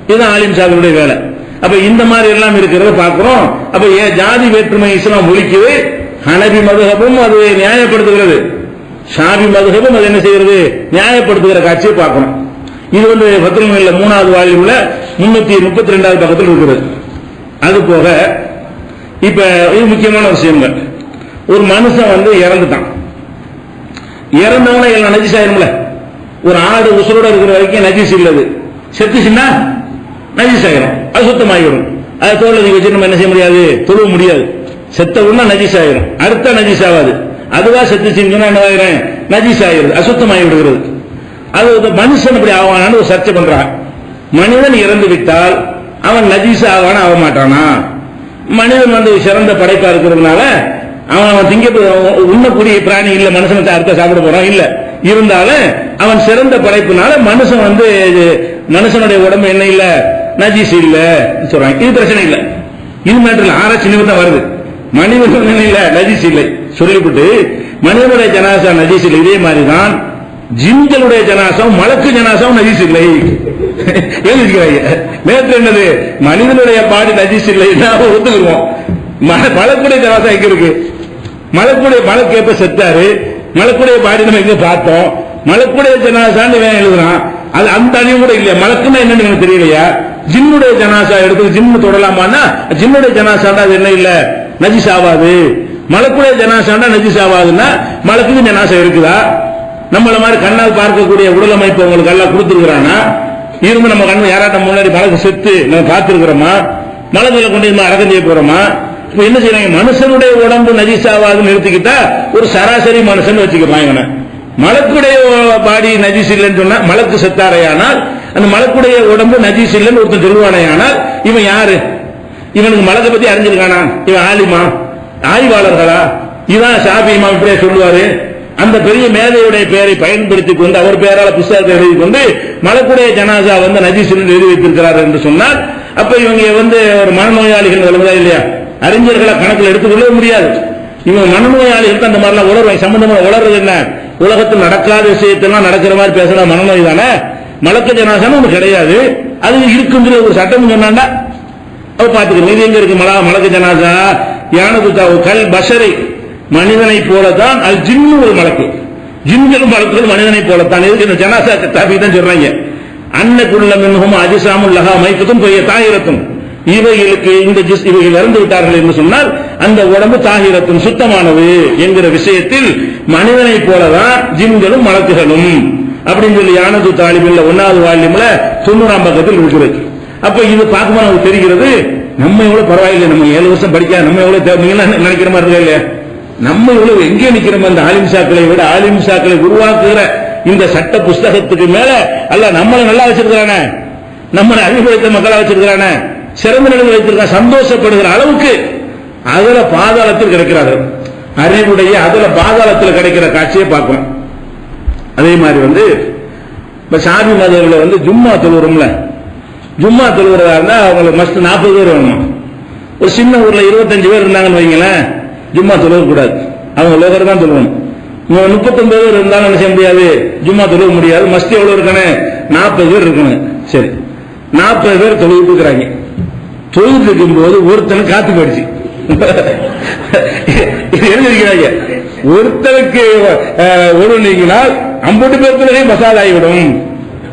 இதுதான் ஆலிம் சாஹிபுடைய வேலை. அப்ப இந்த மாதிரி எல்லாம் இருக்கிறத பாக்குறோம். அப்ப ஜாதி வேற்றுமை இஸ்லாம் ஒழிக்குது, ஹனபி மதுஹபும் அது நியாயப்படுத்துகிறது, ஷாபி மதுஹபும் அது என்ன செய்கிறது, நியாயப்படுத்துகிற காட்சியை பார்க்கணும். இது ஃபத்ஹுல் முயன்ல 3வது வால்யூம்ல 332வது பக்கத்தில் இருக்கிறது. அது போக இப்ப இது முக்கியமான விஷயங்கள். ஒரு மனுஷன் இறந்துட்டான், இறந்தவன எல்லாம் நஜீஸ் ஆயிரும்ல. ஒரு ஆடு உசுரோட இருக்கிற வரைக்கும் நஜீஸ் இல்லது, செத்துச்சுன்னா நஜீஸ் ஆயிரும், அது சுத்தமாகிடும். அதை தோல்ல நீங்க வச்சு நம்ம என்ன செய்ய முடியாது, தொழுவ முடியாது. செத்த உடனே நஜீஸ் ஆயிரும், அடுத்த நஜீஸ் ஆகாது. அதுவா செத்துச்சுன்னு என்ன ஆயிரும், நஜீஸ் ஆயிருது, அசுத்தமாகி விடுகிறது. அது மனுஷன் அப்படி ஆவானான்னு ஒரு சர்ச்சை பண்றான். மனிதன் இறந்து விட்டால் அவன் நஜீஸ் ஆவானா ஆக மாட்டானா? மனிதன் சிறந்த படைப்பா இருக்கிறதுனால அவன் திங்க உண்ணக்கூடிய பிராணி இல்ல, மனுஷனை அறுத்த சாப்பிட போறான் இல்ல, இருந்தாலும் அவன் சிறந்த படைப்புனால மனுஷன் மனுஷனுடைய உடம்பு என்ன இல்ல, நஜீஸ் இல்ல சொல்றாங்க. இது பிரச்சனை இல்ல, இது மேட்டர் ஆராய்ச்சி நிமித்தம் வருது. மனிதன் என்ன இல்ல, நஜீஸ் இல்லை சொல்லிவிட்டு மனிதனுடைய ஜனாசா நஜீஸ் இல்லை. இதே மாதிரிதான் ஜின்களுடைய ஜனாசாவும் மலக்கு ஜனாசாவும் நஜீஸ் இல்லை எழுதிக்கிறாங்க. நேற்று என்னது, மனிதனுடைய பாடி நஜீஸ் இல்லை ஒத்துக்குவோம். மலக்குடைய ஜனாசா எங்க இருக்கு? மலக்கு எப்ப செத்தாரு, மலக்குடைய பாடி நம்ம எங்க பார்த்தோம்? மலக்குடைய ஜனாசான்னு எழுதுறான், அது அந்த அறிவு கூட இல்லையா? மலக்குன்னா என்னன்னு எனக்கு தெரியலையா? ஜின்னுடைய ஜனாசா எடுத்து ஜின்னு தொடலாமான்னா ஜின்னுடைய ஜனாசாண்டா அது என்ன இல்ல, நஜீஸ் ஆகாது. மலக்குடைய ஜனாசாண்டா நஜீஸ் ஆகாதுன்னா மலக்குக்கு ஜனாசா இருக்குதா? நம்மள மாதிரி கண்ணால் பார்க்கக்கூடிய உடல் அமைப்பு உங்களுக்கு எல்லாம் கொடுத்துருக்கானா? இருந்து நம்ம கண்ணு யாராட்டம் முன்னாடி மலக்கு செத்து நம்ம பார்த்திருக்கிறோமா? மலக்குல கொண்டு அடக்கம் செய்ய போறோமா? இப்ப என்ன செய்யறாங்க, மனுஷனுடைய உடம்பு நஜீஸ் ஆகாதுன்னு நிறுத்திக்கிட்டா ஒரு சராசரி மனுஷன் வச்சுக்கிறாங்க. மலக்குடைய பாடி நஜீஸ் இல்லைன்னு சொன்னா, மலக்கு செத்தாரையானால் அந்த மலக்குடைய உடம்பு நஜீஸ் இல்லைன்னு ஒருத்தன் சொல்லுவானையானால் இவன் யாரு? இவனுக்கு மலக்கை பத்தி அறிஞ்சிருக்கானா? இவன் ஆலிமா, ஆய்வாளர்களா? இதான் ஷாஃபி இமாம் இப்படியே சொல்லுவாரு. அந்த பெரிய மேதையுடைய பெயரை பயன்படுத்திக் கொண்டு அவர் பெயரால புத்தகத்தை எழுதி கொண்டு மலக்குடைய ஜனாசா நஜீஸ் எழுதி வைத்திருக்கிறார் என்று சொன்னால், அப்ப இவங்க ஒரு மனநோயாளிகள் வருவதா இல்லையா? அறிஞர்களை கணக்கில் எடுத்துக்கொள்ள முடியாது. இவங்க மனநோயாளிகளுக்கு அந்த மாதிரிலாம் உணர்வை சம்பந்தமா உணர்றது என்ன? உலகத்தில் நடக்காத விஷயத்தெல்லாம் நடக்கிற மாதிரி பேசுற மனநோய் தானே. மலக்கு ஜனாசான்னு ஒண்ணு கிடையாது, அது இருக்குங்கிற ஒரு சட்டம் சொன்னாண்டா அவ பாத்துக்க. இது எங்க இருக்கு மலக்கு ஜனாசா? யானது கல் பஷரை, மனிதனை போலதான். அது ஜின்னு ஒரு மலக்கு, ஜின்களும் மலக்குகள் மனிதனை போலத்தான். இதுக்கு இந்த ஜனாசா தாபி தான் சொல்றாங்க. அன்னக்குள்ள மின்ஹும் அஜிசாமுல் லஹா மைத்தத்தும் பெரிய தாயிரத்தும், இவைகளுக்கு இவைகள் இறந்து விட்டார்கள் என்று சொன்னால் அந்த உடம்பு தாகிரத்தும் சுத்தமானது என்கிற விஷயத்தில் மனிதனை போலதான் ஜின்களும் மலக்குகளும் அப்படின்னு சொல்லி யானது தாலிபில் 1வது வால்யூம்ல 90ஆம் பக்கத்தில் இருக்கிறது. அப்ப இது பார்க்கும்போது நமக்கு தெரிகிறது நம்ம எவ்வளவு பரவாயில்லை, நம்ம 7 வருஷம் படிக்காத நம்ம எவ்வளவு நினைக்கிற மாதிரி இருக்கா இல்லையா? நம்ம இவ்வளவு எங்கே நிக்கிறோம்? அந்த ஆலிம்சாக்களை விட ஆலிம்சாக்களை உருவாக்குகிற இந்த சட்ட புஸ்தகத்துக்கு மேல அல்ல நம்மளை நல்லா வச்சிருக்கிறானே, நம்மளை அறிவுபடுத்த மக்களா வச்சிருக்கிறானே, சிறந்த நிலையில் வைத்திருக்கான், சந்தோஷப்படுகிற அளவுக்கு அதுல பாதாளத்தில் கிடைக்கிறார்கள். அறிவுடைய அதுல பாதாளத்தில் கிடைக்கிற காட்சியை பார்க்கணும். அதே மாதிரி இப்ப சாதி மதங்களை ஜும்மா தொழுகிறோம்ல, ஜும்மா தொழுகிறதா இருந்தா அவங்களுக்கு மஸ்ட் 40 பேர் வேணும். ஒரு சின்ன ஊர்ல 25 பேர் இருந்தாங்கன்னு வைங்களேன், ஜும்மா தொழுக கூடாது, அவங்க லோகர் தான் தொழுவணும். 39 பேர் இருந்தாலும் என்ன செய்ய முடியாது, ஜும்மா தொழுக முடியாது. மஸ்ட் எவ்வளவு இருக்கணும்? 40 பேர் இருக்கணும். சரி, 40 பேர் தொழுகிட்டு இருக்கிறாங்க. தொழுகிட்டு இருக்கும் போது ஒருத்தனுக்கு காத்து போயிடுச்சு. எழுதிருக்கிறாங்க, ஒருத்தருக்கு ஒரு நீங்கினால் 50 பேர் தொழுகை மசால் ஆகிவிடும்.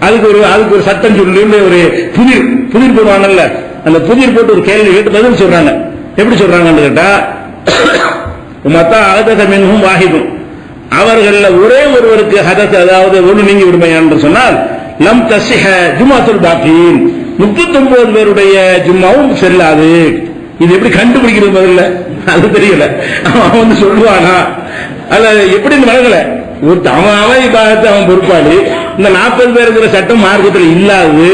அதுக்கு ஒரு சட்டம் சொல்லி ஒரு புதிர் போடுவாங்கல்ல, அந்த புதிர் போட்டு ஒரு கேள்வி கேட்டு பதில் சொல்றாங்க. எப்படி சொல்றாங்கன்னு கேட்டா, மத்தா ஹதஸ மின்ஹும் வாஹிதுன், அவர்கள ஒரே ஒருவருக்கு ஹதஸ், அதாவது ஒன்று நீங்கி விடுமை என்று சொன்னால் லம் தஸிஹ ஜுமாத்துல் பாக்கீன், 39 பேருடைய ஜும்மாவும் செல்லாது. இது எப்படி கண்டுபிடிக்கிறது பதில்ல அது தெரியல. அவன் சொல்லுவானா அல்ல எப்படின்னு வழங்கல, அவன் பார்த்து அவன் பொறுப்பாளி. இந்த 40 பேர் இருக்கிற சட்டம் மார்க்கத்தில் இல்லாது.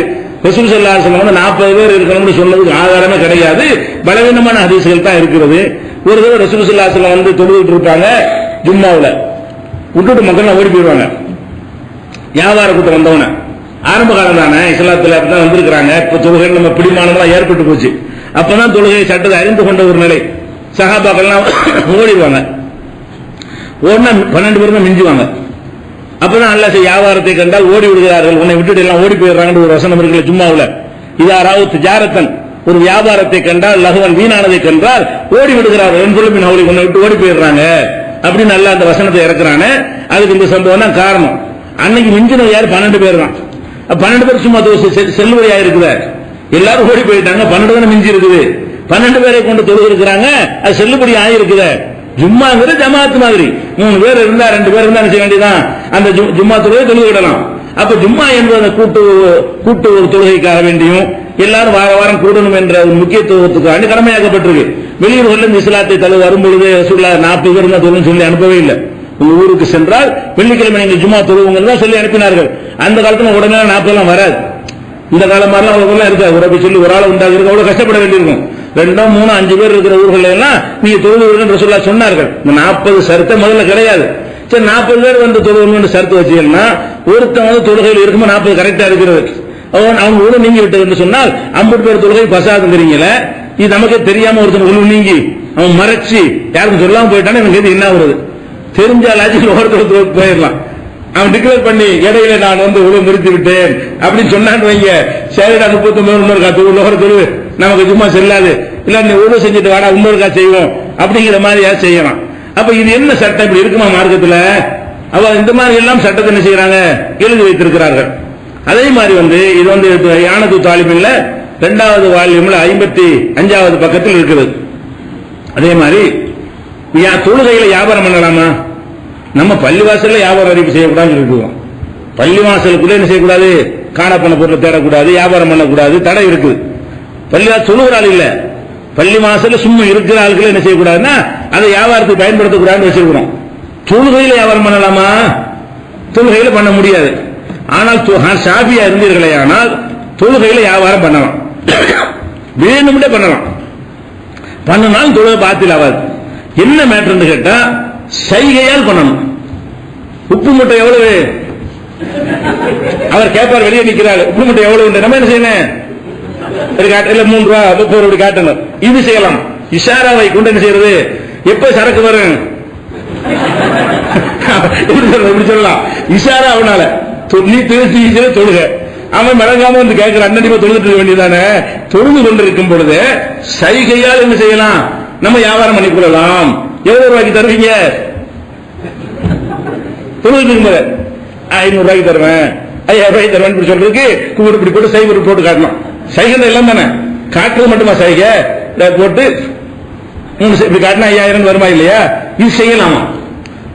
ரசூல் ஸல்லல்லாஹு அலைஹி வஸல்லம் 40 பேர் இருக்கணும்னு சொன்னதுக்கு ஆதாரமே கிடையாது, பலவீனமான ஹதீஸ்கள் தான் இருக்கிறது. ஒரு தடவை ரசூல் ஸல்லல்லாஹு அலைஹி வஸல்லம் தொழுதுட்டு இருப்பாங்க, ஜும்மாவுல விட்டுட்டு மக்கள் ஓடி போயிடுவாங்க. வியாபார கூட்டம் வந்தவன ஆரம்ப காலம் தானே, இஸ்லாத்துல அப்பதான் வந்திருக்கிறாங்க. இப்ப தொழுகை நம்ம பிடிமானம்லாம் ஏற்பட்டு போச்சு. அப்பதான் தொழுகை சட்டத்தை அறிந்து கொண்ட ஒரு நிலை. சஹாபாக்கள்லாம் ஓடிடுவாங்க, ஓடினா 12 பேர் தான் மிஞ்சுவாங்க. அப்பதான் அல்ல வியாபாரத்தை கண்டால் ஓடி விடுகிறார்கள், உன்னை விட்டுட்டு எல்லாம் ஓடி போயிடுறாங்கன்னு ஒரு வசனம் இருக்குல்ல ஜும்மாவுல. இதா ராவுத் ஜாரத்தன், ஒரு வியாபாரத்தை கண்டால் லகுவன் வீணானதை கண்டால் ஓடி விடுகிறார்கள், உன்னை விட்டு ஓடி போயிடுறாங்க அப்படின்னு நல்லா அந்த வசனத்தை இறக்குறானே. அதுக்கு இந்த சம்பவம் தான் காரணம். அன்னைக்கு மிஞ்சினது யாரு? 12 பேர் தான். 12 பேர் சும்மா செல்லுபடியா இருக்குது, எல்லாரும் ஓடி போயிட்டாங்க. 12 தானே மிஞ்சி இருக்குது, 12 பேரை கொண்டு தொழுது இருக்கிறாங்க, அது செல்லுபடி ஆகிருக்குது. ஜும்மாங்கிற ஜமாத்து மாதிரி 3 பேர் இருந்தா 2 பேர் இருந்தா செய்ய வேண்டியதான், அந்த ஜும்மா தொழுகை தொழுது விடலாம். அப்ப ஜும்மா என்பது கூட்டு ஒரு தொழுகைக்காக வேண்டியும் எல்லாரும் வார வாரம் கூடணும் என்ற ஒரு முக்கியத்துவத்துக்காக கடமையாக்கப்பட்டிருக்கு. வெளியூர்கள் இந்த இஸ்லாத்தை தழுவ வரும்பொழுது ரசூலுல்லாஹ் 40 பேர் தான் தொழுன்னு சொல்லி அனுப்பவே இல்லை. உங்க ஊருக்கு சென்றால் வெள்ளிக்கிழமை நீங்க ஜும்மா தொழுவுங்க தான் சொல்லி அனுப்பினார்கள். அந்த காலத்துல உடனே 40 எல்லாம் வராது. இந்த காலம் மாதிரிலாம் அவ்வளவு இருக்காது. ஒரு சொல்லி ஒரு ஆளை உண்டாகிறது அவ்வளவு கஷ்டப்பட வேண்டியிருக்கும். 2, 3, 5 பேர் இருக்கிற ஊர்கள் எல்லாம் நீங்க தொழுவுன்னு ரசூலுல்லாஹ் சொன்னார்கள். இந்த 40 சரத்தை முதல்ல கிடையாது. சரி, 40 பேர் தொழுவுன்னு சரத்து வச்சீங்கன்னா ஒருத்தவங்க தொழுகையில் இருக்கும்போது 40 கரெக்டா இருக்கிறது. அவங்க உள்ள நீங்கி விட்டது என்று சொன்னால் 50 பேர் தொழுகை பசாதுங்கிறீங்களே, இது நமக்கே தெரியாம ஒருத்தன் உள்ள நீங்கி அவன் மறைச்சு யாருக்கும் சொல்லாம போயிட்டானே எனக்கு என்ன வருது தெரிஞ்சாலாச்சும் ஒருத்தர் போயிடலாம். அவன் டிக்ளேர் பண்ணி இடையில நான் உள்ள நிறுத்தி விட்டேன் அப்படின்னு சொன்னான்னு வைங்க, சரிடா 39 காத்து தொழு நமக்கு சும்மா செல்லாது, இல்ல நீ உள்ள செஞ்சுட்டு வாடா இன்னொருக்கா செய்வோம் அப்படிங்கிற மாதிரி செய்யலாம். அப்ப இது என்ன சட்டம் இப்படி இருக்குமா மார்க்கத்துல? அவ இந்த மாதிரி எல்லாம் சட்டத்தை என்ன செய்யறாங்க, எழுதி வைத்திருக்கிறார்கள். அதே மாதிரி இது யானத்து தாலிபின்ல 2வது வால்யூம்ல 55வது பக்கத்தில் இருக்குது. அதே மாதிரி தொழுகையில வியாபாரம் பண்ணலாமா? நம்ம பள்ளிவாசல்ல வியாபாரம் அறிவிப்பு செய்யக்கூடாதுன்னு இருக்கிறோம். பள்ளிவாசலுக்குள்ள என்ன செய்யக்கூடாது, காண பண்ண பொருளை தேடக்கூடாது, வியாபாரம் பண்ணக்கூடாது, தடை இருக்குது. பள்ளிவாசல் தொழுகிற ஆள் இல்ல, பள்ளிவாசல்ல சும்மா இருக்கிற ஆளுகளை என்ன செய்யக்கூடாதுன்னா அதை வியாபாரத்துக்கு பயன்படுத்தக்கூடாதுன்னு வச்சிருக்கிறோம். தொழுகையில வியாபாரம் பண்ணலாமா? தொழுகையில பண்ண முடியாது. ஆனால் ஷாஃபியா இருந்தீர்களே, ஆனால் தொழுகையில வியாபாரம் பண்ணலாம், வேணும்னே பண்ணலாம். பண்ணனாலும் தொழுகை பாத்தில் ஆகாது. என்ன மேட்டர்னு கேட்டா சைகையால் பண்ணணும். உப்பு மூட்டை எவ்வளவு அவர் கேட்பார், வெளியே நிற்கிறார், உப்பு மூட்டை எவ்வளவு, நம்ம என்ன செய்யணும், 3 ரூபா 30 ரூபாய் காட்டணும். இது செய்யலாம். இஷாராவை கொண்டு என்ன செய்யறது, எப்ப சரக்கு வரும் இப்படி சொல்லலாம். இஷாரா அவனால நீ திருச்சி தொழுக, அவன் மறங்காம கேட்கிற அண்ணன் தொழுதுட்டு இருக்க வேண்டியதானே. தொழுது கொண்டிருக்கும் பொழுது சைகையால் என்ன செய்யலாம், நம்ம வியாபாரம் பண்ணி கொள்ளலாம். எவ்வளவு ரூபாய்க்கு தருவீங்க? தொழுது 500 ரூபாய்க்கு தருவேன், 5000 ரூபாய்க்கு தருவேன் சொல்றதுக்கு இப்படி போட்டு சைபர் போட்டு காட்டணும். சைகை எல்லாம் தானே, காட்டுறது மட்டுமா சைகை போட்டு இப்படி காட்டினா 5000 வருமா இல்லையா? இது செய்யலாமா?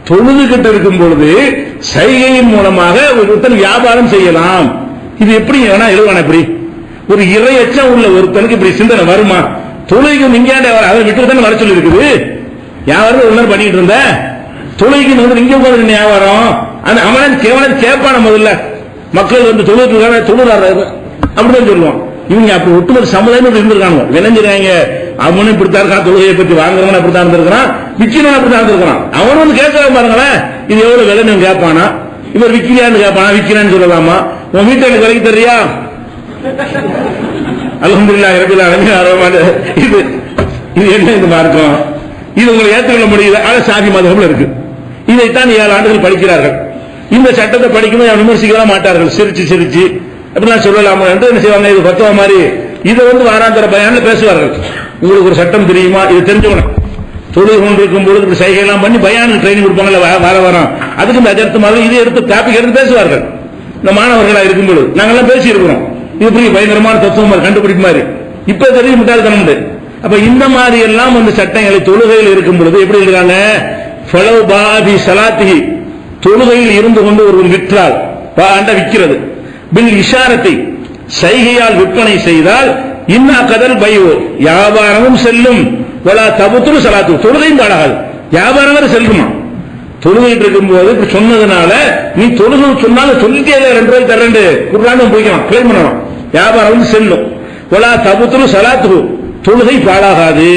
தொழுது கிட்ட இருக்கும் பொழுது சைகையின் மூலமாக ஒருத்தன் வியாபாரம் செய்யலாம். இது எப்படி வேணா எழுதுவான, எப்படி ஒரு இறையச்சம் உள்ள ஒருத்தனுக்கு இப்படி சிந்தனை வருமா? தொழுகைக்கு இங்காண்ட அதை விட்டு தானே வர சொல்லி இருக்குது. வியாபாரம் ஒரு நேரம் பண்ணிட்டு இருந்த தொழுகைக்கு வந்து இங்க உட்காந்து வியாபாரம் அவன் கேட்பான முதல்ல மக்கள் வந்து தொழுறாரு அப்படிதான் சொல்லுவான். இவங்க அப்படி ஒட்டுமொத்த சமுதாயம் இருந்திருக்காங்க, விளைஞ்சிருக்காங்க. அவனும் இப்படித்தான் இருக்கான், தொழுகையை பற்றி வாங்குறவன் அப்படித்தான் இருந்திருக்கான், விற்கிறவன் அப்படித்தான் இருந்திருக்கான். அவனும் வந்து கேட்க பாருங்களேன், இது எவ்வளவு விலைன்னு கேட்பானா, இவர் விற்கிறான்னு கேட்பானா, விற்கிறான்னு சொல்லலாமா? உன் வீட்டை எனக்கு விலைக்கு தெரியா? அல்ஹம்துலில்லாஹ் ரப்பில் ஆலமீன். இது இது என்ன இந்த மார்க்கம்? இது உங்களை ஏற்றுக்கொள்ள முடியுது? ஆனா சாதி மதம்ல இருக்கு. இதைத்தான் 7 ஆண்டுகள் படிக்கிறார்கள். இந்த சட்டத்தை படிக்கும்போது விமர்சிக்க மாட்டார்கள், சிரிச்சு சிரிச்சு அப்படிலாம் சொல்லலாமா என்று என்ன செய்வாங்க, இது பத்துவா மாதிரி இதை வந்து வாராந்திர பயான்ல பேசுவார்கள். உங்களுக்கு ஒரு சட்டம் தெரியுமா? இது தெரிஞ்சுக்கணும். தொழுகை கொண்டிருக்கும் பொழுது இப்படி சைகையெல்லாம் பண்ணி பயானுக்கு ட்ரைனிங் கொடுப்பாங்கல்ல வாரம். அதுக்கு இந்த அஜர்த்து மாதிரி இது எடுத்து டாபிக் எடுத்து பேசுவார்கள். இந்த மாணவர்களா இருக்கும் பொழுது நாங்கெல்லாம் பேசி இருக்கிறோம். இது பெரிய பயங்கரமான தத்துவம் கண்டுபிடிப்பு மாதிரி இப்ப தெரியும் முட்டாள்தனம். அப்ப இந்த மாதிரி எல்லாம் அந்த சட்டங்களை தொழுகையில் இருக்கும் பொழுது எப்படி இருக்காங்க? ஃபலவ் பாபி ஸலாத்திஹி, தொழுகையில் இருந்து கொண்டு ஒருவர் விற்றால் விற்கிறது, பில் இஷாரத்தை சைகையால் விற்பனை செய்தால் இன்னா கதல் பையோ, வியாபாரமும் செல்லும், வலா தபுத்துரு ஸலாத்து, தொழுகையும் பாடாது, வியாபாரம் வேற செல்லுமா. தொழுகையில் இருக்கும் போது இப்படி சொன்னதுனால நீ தொழுகை சொன்னாலும் சொல்லிட்டே 2 ரூபாய் தரேன் குர்ஆன் போய்க்கலாம், கிளைம் பண்ணலாம், வியாபாரம் செல்லும். வலா தபுத்துரு ஸலாத்து, தொழுகை பாழாகாது.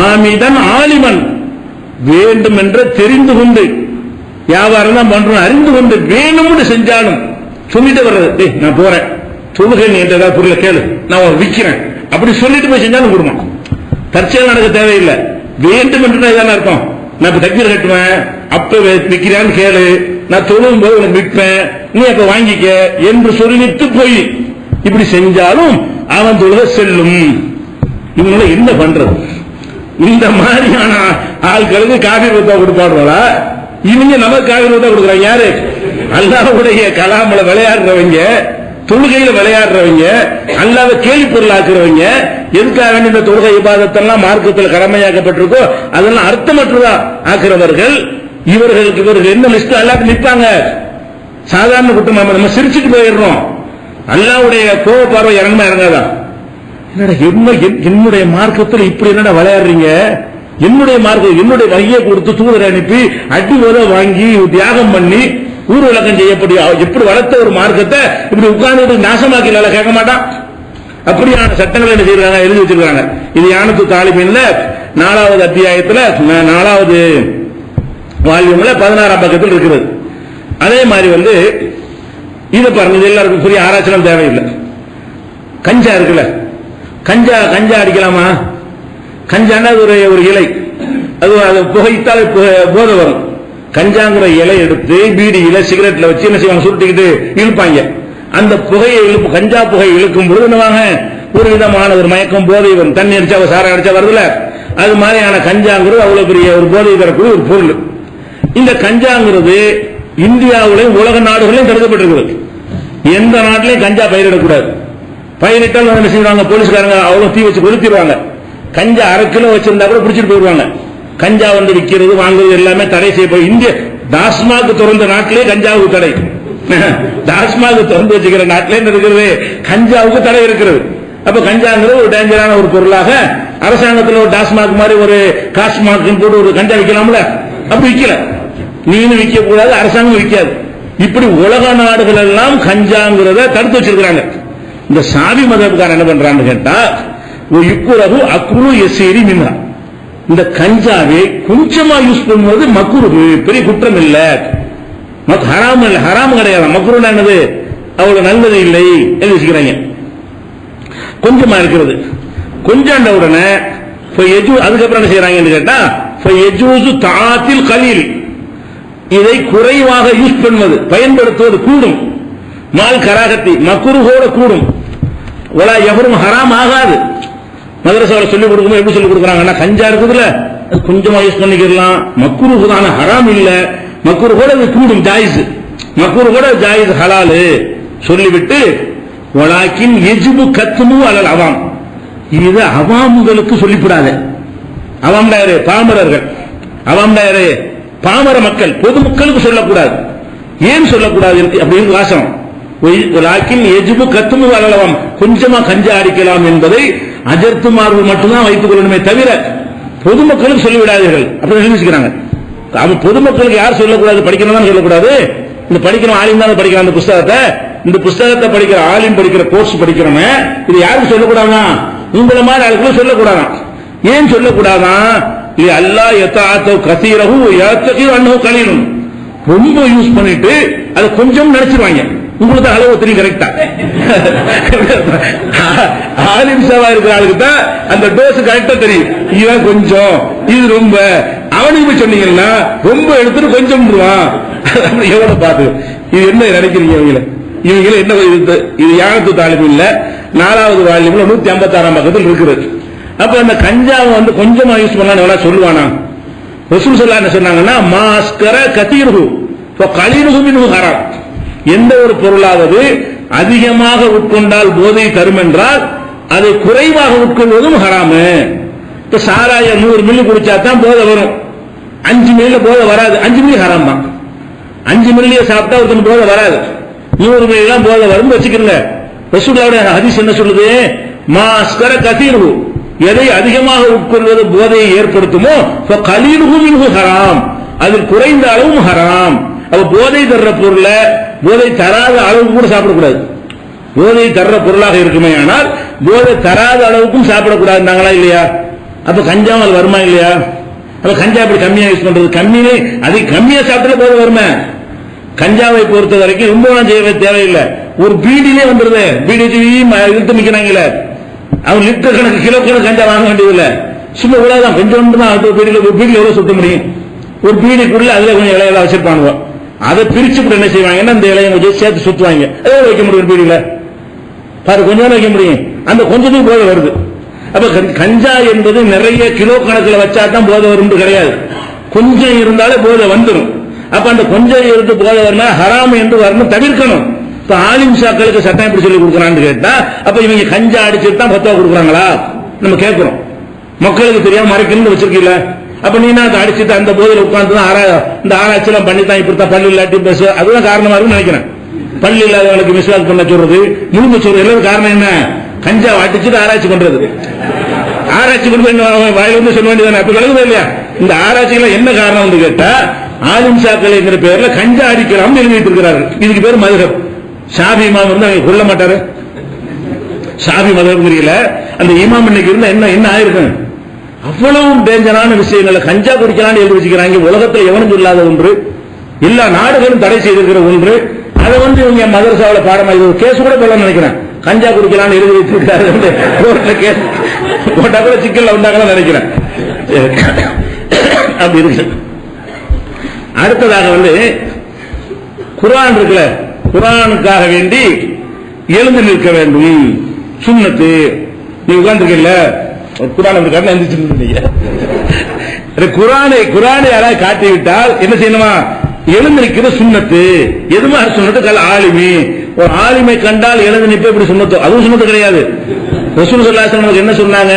ஆமிதன் ஆலிமன், வேண்டும் என்ற தெரிந்து கொண்டு வியாபாரம் தான் பண்றோம் அறிந்து கொண்டு வேணும்னு செஞ்சாலும் சொல்லிட்டு வர்றது, நான் போறேன் தொழுகை நீ ஏதாவது பொருளை கேளு நான் விற்கிறேன் அப்படி சொல்லிட்டு போய் செஞ்சாலும் கொடுமா. தற்செயல் நடக்க தேவையில்லை, வேண்டும் என்று இதான அர்த்தம். நான் இப்ப தக்பீர் கட்டுவேன், அப்ப விற்கிறான்னு கேளு, நான் தொழுகும் போது உனக்கு விற்பேன், நீ அப்ப வாங்கிக்க என்று சொல்லிட்டு போய் இப்படி செஞ்சாலும் அவன் தொழுகை செல்லும். இவங்கள என்ன பண்றது? இந்த மாதிரியான ஆட்களுக்கு காபி ரூபா கொடுப்பாடுவாளா? இவங்க நமக்கு காபி ரூபா கொடுக்குறாங்க. யாரு? அல்லாஹ்வுடைய கலாம்ல விளையாடுறவங்க, தொழுகையில விளையாடுறவங்க, அல்லாஹ்வை கேலி பொருளாக்குறவங்க. எதுக்காக வேண்டிய இந்த தொழுகை இபாதத்தெல்லாம் மார்க்கத்தில் கடமையாக்கப்பட்டிருக்கோ அதெல்லாம் அர்த்தமற்றதா ஆக்குறவர்கள் இவர்கள் என்ன லிஸ்ட் அல்லாஹ் நிற்பாங்க. சாதாரண குற்றம் நம்ம சிரிச்சுட்டு போயிடுறோம். அல்லாஹ்வுடைய கோப பார்வை இறங்குமா இறங்காதா? என்னுடைய மார்க்கத்தில் இப்படி என்னடா விளையாடுறீங்க? என்னுடைய மார்க்கம் என்னுடைய வகையை கொடுத்து தூதரை அனுப்பி அடி போத வாங்கி தியாகம் பண்ணி ஊர் விளக்கம் செய்யப்படி எப்படி வளர்த்த ஒரு மார்க்கத்தை இப்படி உட்கார்ந்து நாசமாக்கி கேட்க மாட்டான். அப்படியான சட்டங்களை என்ன செய்யறாங்க, எழுதி வச்சிருக்காங்க. இது யானத்து தாலிபின்ல 4வது அத்தியாயத்தில் 4வது வால்யூம்ல 16ஆம் பக்கத்தில் இருக்கிறது. அதே மாதிரி வந்து இதை பாருங்க, இது எல்லாருக்கும் புரிய ஆராய்ச்சிலாம் தேவையில்லை. கஞ்சா இருக்குல்ல, கஞ்சா அடிக்கலாமா? கஞ்சானா ஒரு இலை, அது புகைத்தால் போதை வரும். கஞ்சாங்கிற இலை எடுத்து பீடியில சிகரெட்ல வச்சு என்ன செய்வாங்க, சுருட்டிக்கிட்டு இழுப்பாங்க. அந்த புகையை கஞ்சா புகை இழுக்கும் பொழுது என்னவாங்க, ஒரு விதமான ஒரு மயக்கம் போதை வரும். தண்ணி அடிச்சா சாரை அடிச்சா வருதுல, அது மாதிரியான கஞ்சாங்கிறது அவ்வளவு பெரிய ஒரு போதை தரக்கூடிய ஒரு பொருள். இந்த கஞ்சாங்கிறது இந்தியாவிலையும் உலக நாடுகளையும் தடுக்கப்பட்டிருக்கிறது. எந்த நாட்டிலையும் கஞ்சா பயிரிடக்கூடாது. பயிரிட்டால் என்ன செய்வாங்க, போலீஸ்காரங்க அவ்வளவு தீ வச்சு கொளுத்திடுவாங்க. கஞ்சா 1/2 கிலோ வச்சிருந்தா கூட பிடிச்சிட்டு போயிடுவாங்க. கஞ்சா வந்து விற்கிறது வாங்குறது எல்லாமே தடை செய்யப்படும். இந்திய டாஸ்மாக் திறந்த நாட்டிலே கஞ்சாவுக்கு தடை. டாஸ்மாக் திறந்து வச்சுக்கிற நாட்டிலே இருக்கிறது கஞ்சாவுக்கு தடை இருக்கிறது. அப்ப கஞ்சாங்கிறது ஒரு டேஞ்சரான ஒரு பொருளாக அரசாங்கத்தில் ஒரு டாஸ்மாக் மாதிரி ஒரு காஸ்மாக் போட்டு ஒரு கஞ்சா விற்கலாம்ல, அப்படி விற்கல. நீனும் விற்க கூடாது, அரசாங்கம் விற்காது. இப்படி உலக நாடுகள் எல்லாம் கஞ்சாங்கிறத தடுத்து வச்சிருக்கிறாங்க. இந்த சாதி மதத்துக்காரன் என்ன பண்றான்னு கேட்டா, யுக்குரஹு அக்ரு யஸீரி மின்ஹா, இந்த கஞ்சாவை கொஞ்சமா யூஸ் பண்ணுவது மக்ரூஹ், பெரிய குற்றம் இல்ல, ஹராம் இல்ல, ஹராம் கிடையாது. மக்ரூஹ் என்னது, அவ்வளவு நல்லது இல்லை எழுதிக்கிறாங்க. கொஞ்சமா இருக்கிறது, கொஞ்சாண்ட உடனே அதுக்கப்புறம் என்ன செய்யறாங்கன்னு கேட்டா, தாத்தில் கலீல், இதை குறைவாக யூஸ் பண்ணுவது பயன்படுத்துவது கூடும். மால் கராகத்தி மக்ரூஹோட கூடும். ஒலா எவரும் ஹராம் ஆகாது. மதரசாவில் சொல்லிக் கொடுக்கும்போது எப்படி சொல்லிக் கொடுக்குறாங்கன்னா, கஞ்சா இருக்குதுல அது கொஞ்சமா யூஸ் பண்ணிக்கலாம், மக்ரூஹ் தான, ஹராம் இல்ல, மக்ரூஹோட அது கூடும், ஜாயிஸ், மக்ரூஹோட ஜாயிஸ் ஹலாலு சொல்லிவிட்டு வலாக்கின் யஜிபு கத்மு அலல் அவாம், இது அவாம்களுக்கு சொல்லிவிடாத. அவாம் யாரு? பாமரர்கள். அவாம் யாரு? பாமர மக்கள், பொதுமக்களுக்கு சொல்லக்கூடாது. ஏன் சொல்லக்கூடாது அப்படின்னு வாசம். லாக்கின் எஜிபு கத்துமு அளவம், கொஞ்சமா கஞ்சா அடிக்கலாம் என்பதை அஜர்த்துமார்கள் மட்டும்தான் வைத்துக் கொள்ளணுமே தவிர பொதுமக்களுக்கு சொல்லிவிடாதீர்கள் அப்படி நினைச்சுக்கிறாங்க. அவன் பொதுமக்களுக்கு யார் சொல்லக்கூடாது, படிக்கணும் சொல்லக்கூடாது. இந்த படிக்கிற ஆலிம் தான் படிக்கிறான் அந்த புஸ்தகத்தை. இந்த புஸ்தகத்தை படிக்கிற ஆலிம் படிக்கிற கோர்ஸ் படிக்கிறவன் இது யாருக்கு சொல்லக்கூடாதா? உங்களை மாதிரி ஆளுக்கு சொல்லக்கூடாதான். ஏன் சொல்லக்கூடாதான்? அல்லாஹ் யதாஅத்து கஸீரஹு யத்தகி அன்ஹு கலீலும், ரொம்ப யூஸ் பண்ணிட்டு அதை கொஞ்சம் நினைச்சிருவாங்க. உங்களுக்கு அளவு தெரியும் கரெக்டா. ஆலிம் சேவா இருக்கிற ஆளுக்கு தான் அந்த டோஸ் கரெக்டா தெரியும். இவன் கொஞ்சம், இது ரொம்ப. அவனுக்கு சொன்னீங்கன்னா ரொம்ப எடுத்துட்டு கொஞ்சம் எவ்வளவு பார்த்து இது என்ன நினைக்கிறீங்க? இவங்கள என்ன இது யானத்து தாலிம் இல்ல, 4வது வால்யூம்ல 156ஆம் பக்கத்தில் இருக்கிறது. அப்ப அந்த கஞ்சாவை வந்து கொஞ்சமா யூஸ் பண்ணலாம் சொல்லுவானா? ரசூல் ஸல்லல்லாஹு அலைஹி சொன்னாங்கன்னா மாஸ்கர கதீருஹு ஃபகலீலுஹு மின்ஹு ஹராம். எந்த ஒரு பொருளாவது அதிகமாக உட்கொண்டால் போதை தரும் என்றால் அதை குறைவாக உட்கொள்வதும் ஹராமு. இப்ப சாராய 100 மில்லி குடிச்சா தான் போதை வரும், 5 மில்லில போதை வராது. 5 மில்லி ஹராம் தான். 5 மில்லிய சாப்பிட்டா ஒருத்தன் போதை வராது, 100 மில்லி எல்லாம் போதை வரும் வச்சுக்கிறங்க. ரசூலுல்லாஹ்வுடைய ஹதீஸ் என்ன சொல்லுது? மாஸ்கர கதீருஹு, எதை அதிகமாக உட்கொள்வது போதையை ஏற்படுத்துமோ ஃபகலீலுஹு மின்ஹு ஹராம், அதில் குறைந்த அளவும் ஹராம். அப்ப போதை தர்ற பொருளை போதை தராத அளவுக்கு கூட சாப்பிடக்கூடாது. போதை தர்ற பொருளாக இருக்குமே ஆனால் போதை தராத அளவுக்கும் சாப்பிடக்கூடாதுங்களா இல்லையா? அப்ப கஞ்சாமல் வருமா இல்லையா? அப்ப கஞ்சா இப்படி கம்மியா யூஸ் பண்றது, கம்மியே அது கம்மியா சாப்பிட்டாலே போதை வருமே. கஞ்சாவை பொறுத்த வரைக்கும் ரொம்ப செய்ய தேவையில்லை, ஒரு பீடியிலே வந்துருது. பீடி இழுத்து நிக்கிறாங்களே, அவன் லிட்டர் கணக்கு கிலோ கணக்கு கஞ்சா வாங்க வேண்டியதில்லை, சும்மா இவ்வளவுதான் கொஞ்சம் தான். பீடியில் எவ்வளவு சுத்த முடியும்? ஒரு பீடிக்குள்ள அதுல கொஞ்சம் இலையெல்லாம் வச்சிருப்பாங்க, அதை பிரிச்சு என்ன செய்வாங்கன்னா இந்த இலையை கொஞ்சம் சேர்த்து சுத்துவாங்க. அதே வைக்க முடியும் பீடியில பாரு, கொஞ்சம் வைக்க முடியும், அந்த கொஞ்சத்துக்கு போதை வருது. அப்ப கஞ்சா என்பது நிறைய கிலோ கணக்கில் வச்சா தான் போதை வரும் கிடையாது, கொஞ்சம் இருந்தாலே போதை வந்துடும். அப்ப அந்த கொஞ்சம் இருந்து போதை வரணும் ஹராம் என்று வரணும், தவிர்க்கணும். இப்ப ஆலிம் ஷாக்களுக்கு சட்டம் எப்படி சொல்லி கொடுக்கறான்னு கேட்டா, அப்ப இவங்க கஞ்சா அடிச்சுட்டு தான் ஃபத்வா கொடுக்குறாங்களா நம்ம கேட்கிறோம். மக்களுக்கு தெரியாம மறைக்கணும்னு வச்சிருக்கீங்கள, அப்ப நீ அதை அடிச்சுட்டு அந்த போதையில் உட்கார்ந்து இந்த ஆராய்ச்சி எல்லாம் பண்ணி தான் இப்படித்தான் பள்ளி இல்லாட்டி பேச, அதுதான் காரணமா இருக்குன்னு நினைக்கிறேன். பள்ளி இல்லாதவங்களுக்கு மிஸ்வாக் பண்ண சொல்றது, முழுங்க சொல்றது எல்லாம் காரணம் என்ன? கஞ்சா அடிச்சுட்டு ஆராய்ச்சி பண்றது. ஆராய்ச்சி கொண்டு வாயில வந்து சொல்ல வேண்டியதானே? அப்ப விளங்குதா இல்லையா? இந்த ஆராய்ச்சிகளை என்ன காரணம் கேட்டா, ஆலிம் ஷாக்கள் என்கிற பேர்ல கஞ்சா அடிக்கலாம் எழுதிட்டு இருக்கிறார்கள். இதுக்கு பேர் மதுஹப். ஷாஃபி இமாம் வந்து அவங்க கொல்ல மாட்டாரு. ஷாஃபி மதுஹப் தெரியல, அந்த இமாம் இன்னைக்கு இருந்தா என்ன ஆயிருக்கு? அவ்வளவு டேஞ்சரான விஷயங்களை கஞ்சா குடிக்கலான்னு எழுதி வச்சுக்கிறாங்க. உலகத்தில் எவனும் இல்லாத ஒன்று, எல்லா நாடுகளும் தடை செய்திருக்கிற ஒன்று. அதை வந்து இவங்க மதரசாவில் பாடமா இது கேஸ் கூட போல நினைக்கிறேன். கஞ்சா குடிக்கலான்னு எழுதி வச்சிருக்காரு, கோர்ட்ல கேஸ் போட்டா கூட சிக்கல்ல உண்டாக்கலாம் நினைக்கிறேன். அப்படி இருக்கு. அடுத்ததாக வந்து குர்ஆன் இருக்குல்ல, குர்ஆனுக்காக வேண்டி எழுந்து நிற்க வேண்டும் சுன்னத்து. நீ உட்கார்ந்துருக்கல, குர்ஆன் அப்படி கண்ண எந்திரிச்சு குர்ஆனை யாராவது காட்டிவிட்டால் என்ன செய்யணுமா? எழுந்து நிற்கிற சுன்னத்து. எது மாதிரி சுன்னத்து? கல் ஆலிமி, ஒரு ஆலிமை கண்டால் எழுந்து நிற்ப இப்படி சுன்னத்து, அதுவும் சுன்னத்து கிடையாது. ரசூல் ஸல்லல்லாஹு அலைஹி வஸல்லம் என்ன சொன்னாங்க?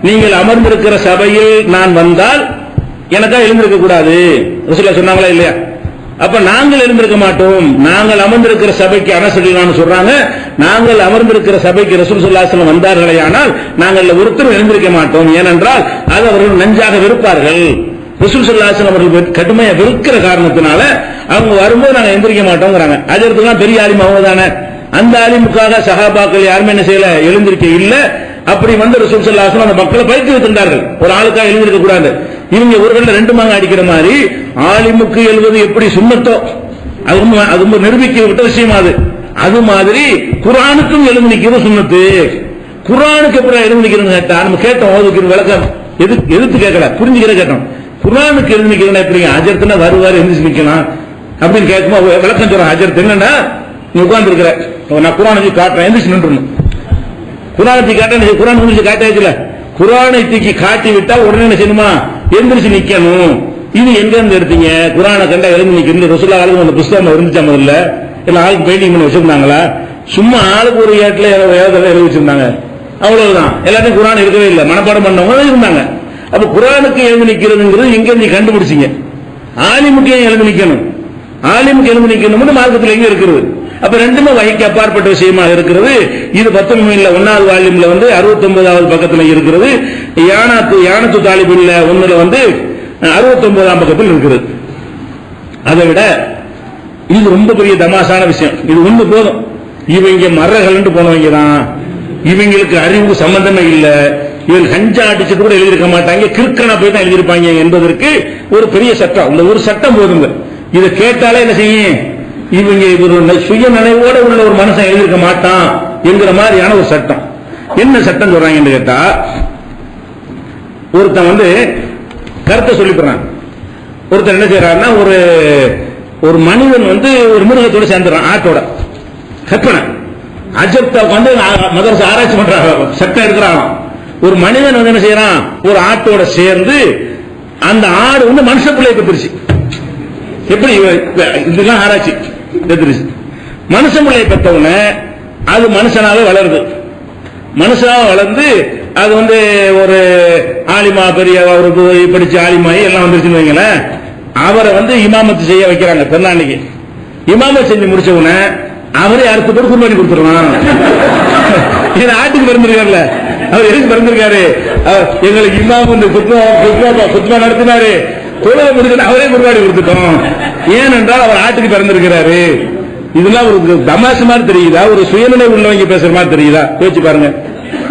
நீங்கள் அமர்ந்திருக்கிற சபையில் நான் வந்தால் எனக்கா எழுந்திருக்க கூடாது ரசூலுல்லாஹ் சொன்னாங்களா இல்லையா? அப்ப நாங்கள் எழுந்திருக்க மாட்டோம். நாங்கள் அமர்ந்திருக்கிற சபைக்கு அனசரிலான்னு சொல்றாங்க. நாங்கள் அமர்ந்திருக்கிற சபைக்கு ரசூல் ஸல்லல்லாஹு அலைஹி வஸல்லம் வந்தார்களே ஆனால் நாங்கள் ஒருத்தரும் எழுந்திருக்க மாட்டோம். ஏனென்றால் அது அவர்கள் நஞ்சாக வெறுப்பார்கள். ரசூல் ஸல்லல்லாஹு அலைஹி வஸல்லம் அவர்கள் கடுமையா வெறுக்கிற காரணத்தினால அவங்க வரும்போது நாங்க எந்திரிக்க மாட்டோங்கிறாங்க. அஜர்த்துலாம் பெரிய ஆலிம் அவங்க தானே. அந்த ஆலிமுக்காக சஹாபாக்கள் யாருமே என்ன செய்யல, எழுந்திருக்க இல்ல. அப்படி வந்து ரசூல் ஸல்லல்லாஹு அலைஹி வஸல்லம் அந்த மக்களை பயிற்சி வைத்திருந்தார்கள், ஒரு ஆளுக்காக எழுந்திருக்க கூடாது. இவங்க ஒரு கல்ல 2 மாங்க அடிக்கிற மாதிரி ஆலிமுக்கு எழுவது எப்படி சுன்னத்தோ அது ரொம்ப நிரூபிக்கப்பட்ட விஷயம். அது மாதிரி குர்ஆனுக்கும் எழுந்து நிக்கிறது சுன்னத்து. குர்ஆனுக்கு எப்படி எழுந்து நிக்கிறது கேட்டா நம்ம கேட்டோம், அதுக்கு விளக்கம் எதிர்த்து கேட்கல, புரிஞ்சுக்கிற கேட்டோம். குர்ஆனுக்கு எழுந்து நிக்கிறேன் எப்படி? அஜர்த்துனா வருவாரு எந்திரிச்சு நிக்கலாம் அப்படின்னு கேட்கும்போது விளக்கம் சொல்றேன். அஜர்த்து என்னன்னா, நீ உட்கார்ந்து இருக்கிற, நான் குர்ஆனை காட்டுறேன், எந்திரிச்சு நின்றுணும். குர்ஆனை காட்ட குர்ஆன் முடிச்சு காட்டாச்சுல, குர்ஆனை தூக்கி காட்டி விட்டா உடனே என்ன செய்யணுமா? எந்திரிச்சு நிக்கணும். இது எங்க இருந்து எடுத்தீங்க? குர்ஆனை கண்டா எழுந்து நிக்கிறது ரசூலுல்லாஹி அலைஹி வஸல்லம் புத்தகம் இருந்துச்சா? முதல்ல இல்ல ஆளுக்கு பெயிண்டிங் பண்ணி வச்சிருந்தாங்களா? சும்மா ஆளுக்கு ஒரு ஏட்டில் எழுதி வச்சிருந்தாங்க, அவ்வளவுதான். எல்லாத்தையும் குர்ஆன் இருக்கவே இல்லை, மனப்பாடம் பண்ணவங்க இருந்தாங்க. அப்ப குர்ஆனுக்கு எழுந்து நிக்கிறதுங்கிறது எங்க இருந்து கண்டுபிடிச்சிங்க? ஆலிமுக்கு எழுந்து நிக்கணும். ஆலிமுக்கு எலும்பு நீக்கணும்னு மார்க்கத்தில் எங்க இருக்கிறது? அப்ப ரெண்டுமே வகைக்கு அப்பாற்பட்ட விஷயமாக இருக்கிறது. இது 19 1வது வால்யூம்ல 69வது பக்கத்துல இருக்கிறது. யானத்து தாலிபில்ல 1ல 69ஆம் பக்கத்தில் இருக்கிறது. அதை விட இது ரொம்ப பெரிய தமாசான விஷயம். இது ஒண்ணு போதும். இவங்க மரகள்னு போனவங்க தான், இவங்களுக்கு அறிவுக்கு சம்பந்தமே இல்ல, இவங்க கஞ்சா அடிச்சுட்டு கூட எழுதியிருக்க மாட்டாங்க, கிறுக்கனா போய் தான் எழுதியிருப்பாங்க என்பதற்கு ஒரு பெரிய சட்டம். இந்த ஒரு சட்டம் போதுங்க. இதை கேட்டாலே என்ன செய்யும், இவங்க ஒரு சுய நினைவோட உள்ள ஒரு மனுஷன் எழுதியிருக்க மாட்டான் என்கிற மாதிரியான ஒரு சட்டம். என்ன சட்டம் சொல்றாங்கன்னு கேட்டா, ஒருத்தன் கருத்தை சொல்லிப்படுறான். ஒருத்தர் என்ன செய்யறாருன்னா, ஒரு மனிதன் ஒரு மிருகத்தோட சேர்ந்துறான், ஆட்டோட. கற்பனை அஜப்தா மதரச ஆராய்ச்சி பண்றாங்க, சட்டம் எடுக்கிறான். ஒரு மனிதன் என்ன செய்யறான், ஒரு ஆட்டோட சேர்ந்து அந்த ஆடு மனுஷ பிள்ளையை பெற்றுருச்சு. எப்படி இதெல்லாம் ஆராய்ச்சி பெற்றுருச்சு. மனுஷ பிள்ளையை பெற்றவன அது மனுஷனாவே வளருது. மனுஷனாக வளர்ந்து அது ஒரு ஆலிமா, பெரிய ஒரு படிச்ச ஆலிமாயி எல்லாம் வந்துருச்சுன்னு வைங்களேன். அவரை இமாமத்து செய்ய வைக்கிறாங்க பெருநாளைக்கு. இமாமத்து செஞ்சு முடிச்ச உடனே அவரே அடுத்த பேர் குர்பானி கொடுத்துருவான். ஆட்டுக்கு பிறந்திருக்காருல்ல, அவர் எதுக்கு பிறந்திருக்காரு, எங்களுக்கு இமாம் குத்பா நடத்தினாரு, தொழிலை முடிச்சு அவரே குர்பானி கொடுத்துட்டோம். ஏனென்றால் அவர் ஆட்டுக்கு பிறந்திருக்கிறாரு. இதெல்லாம் ஒரு தமாசு மாதிரி தெரியுதா, ஒரு சுயநிலை உள்ளவங்க பேசுற மாதிரி தெரியுதா? யோசிச்சு பாருங்க.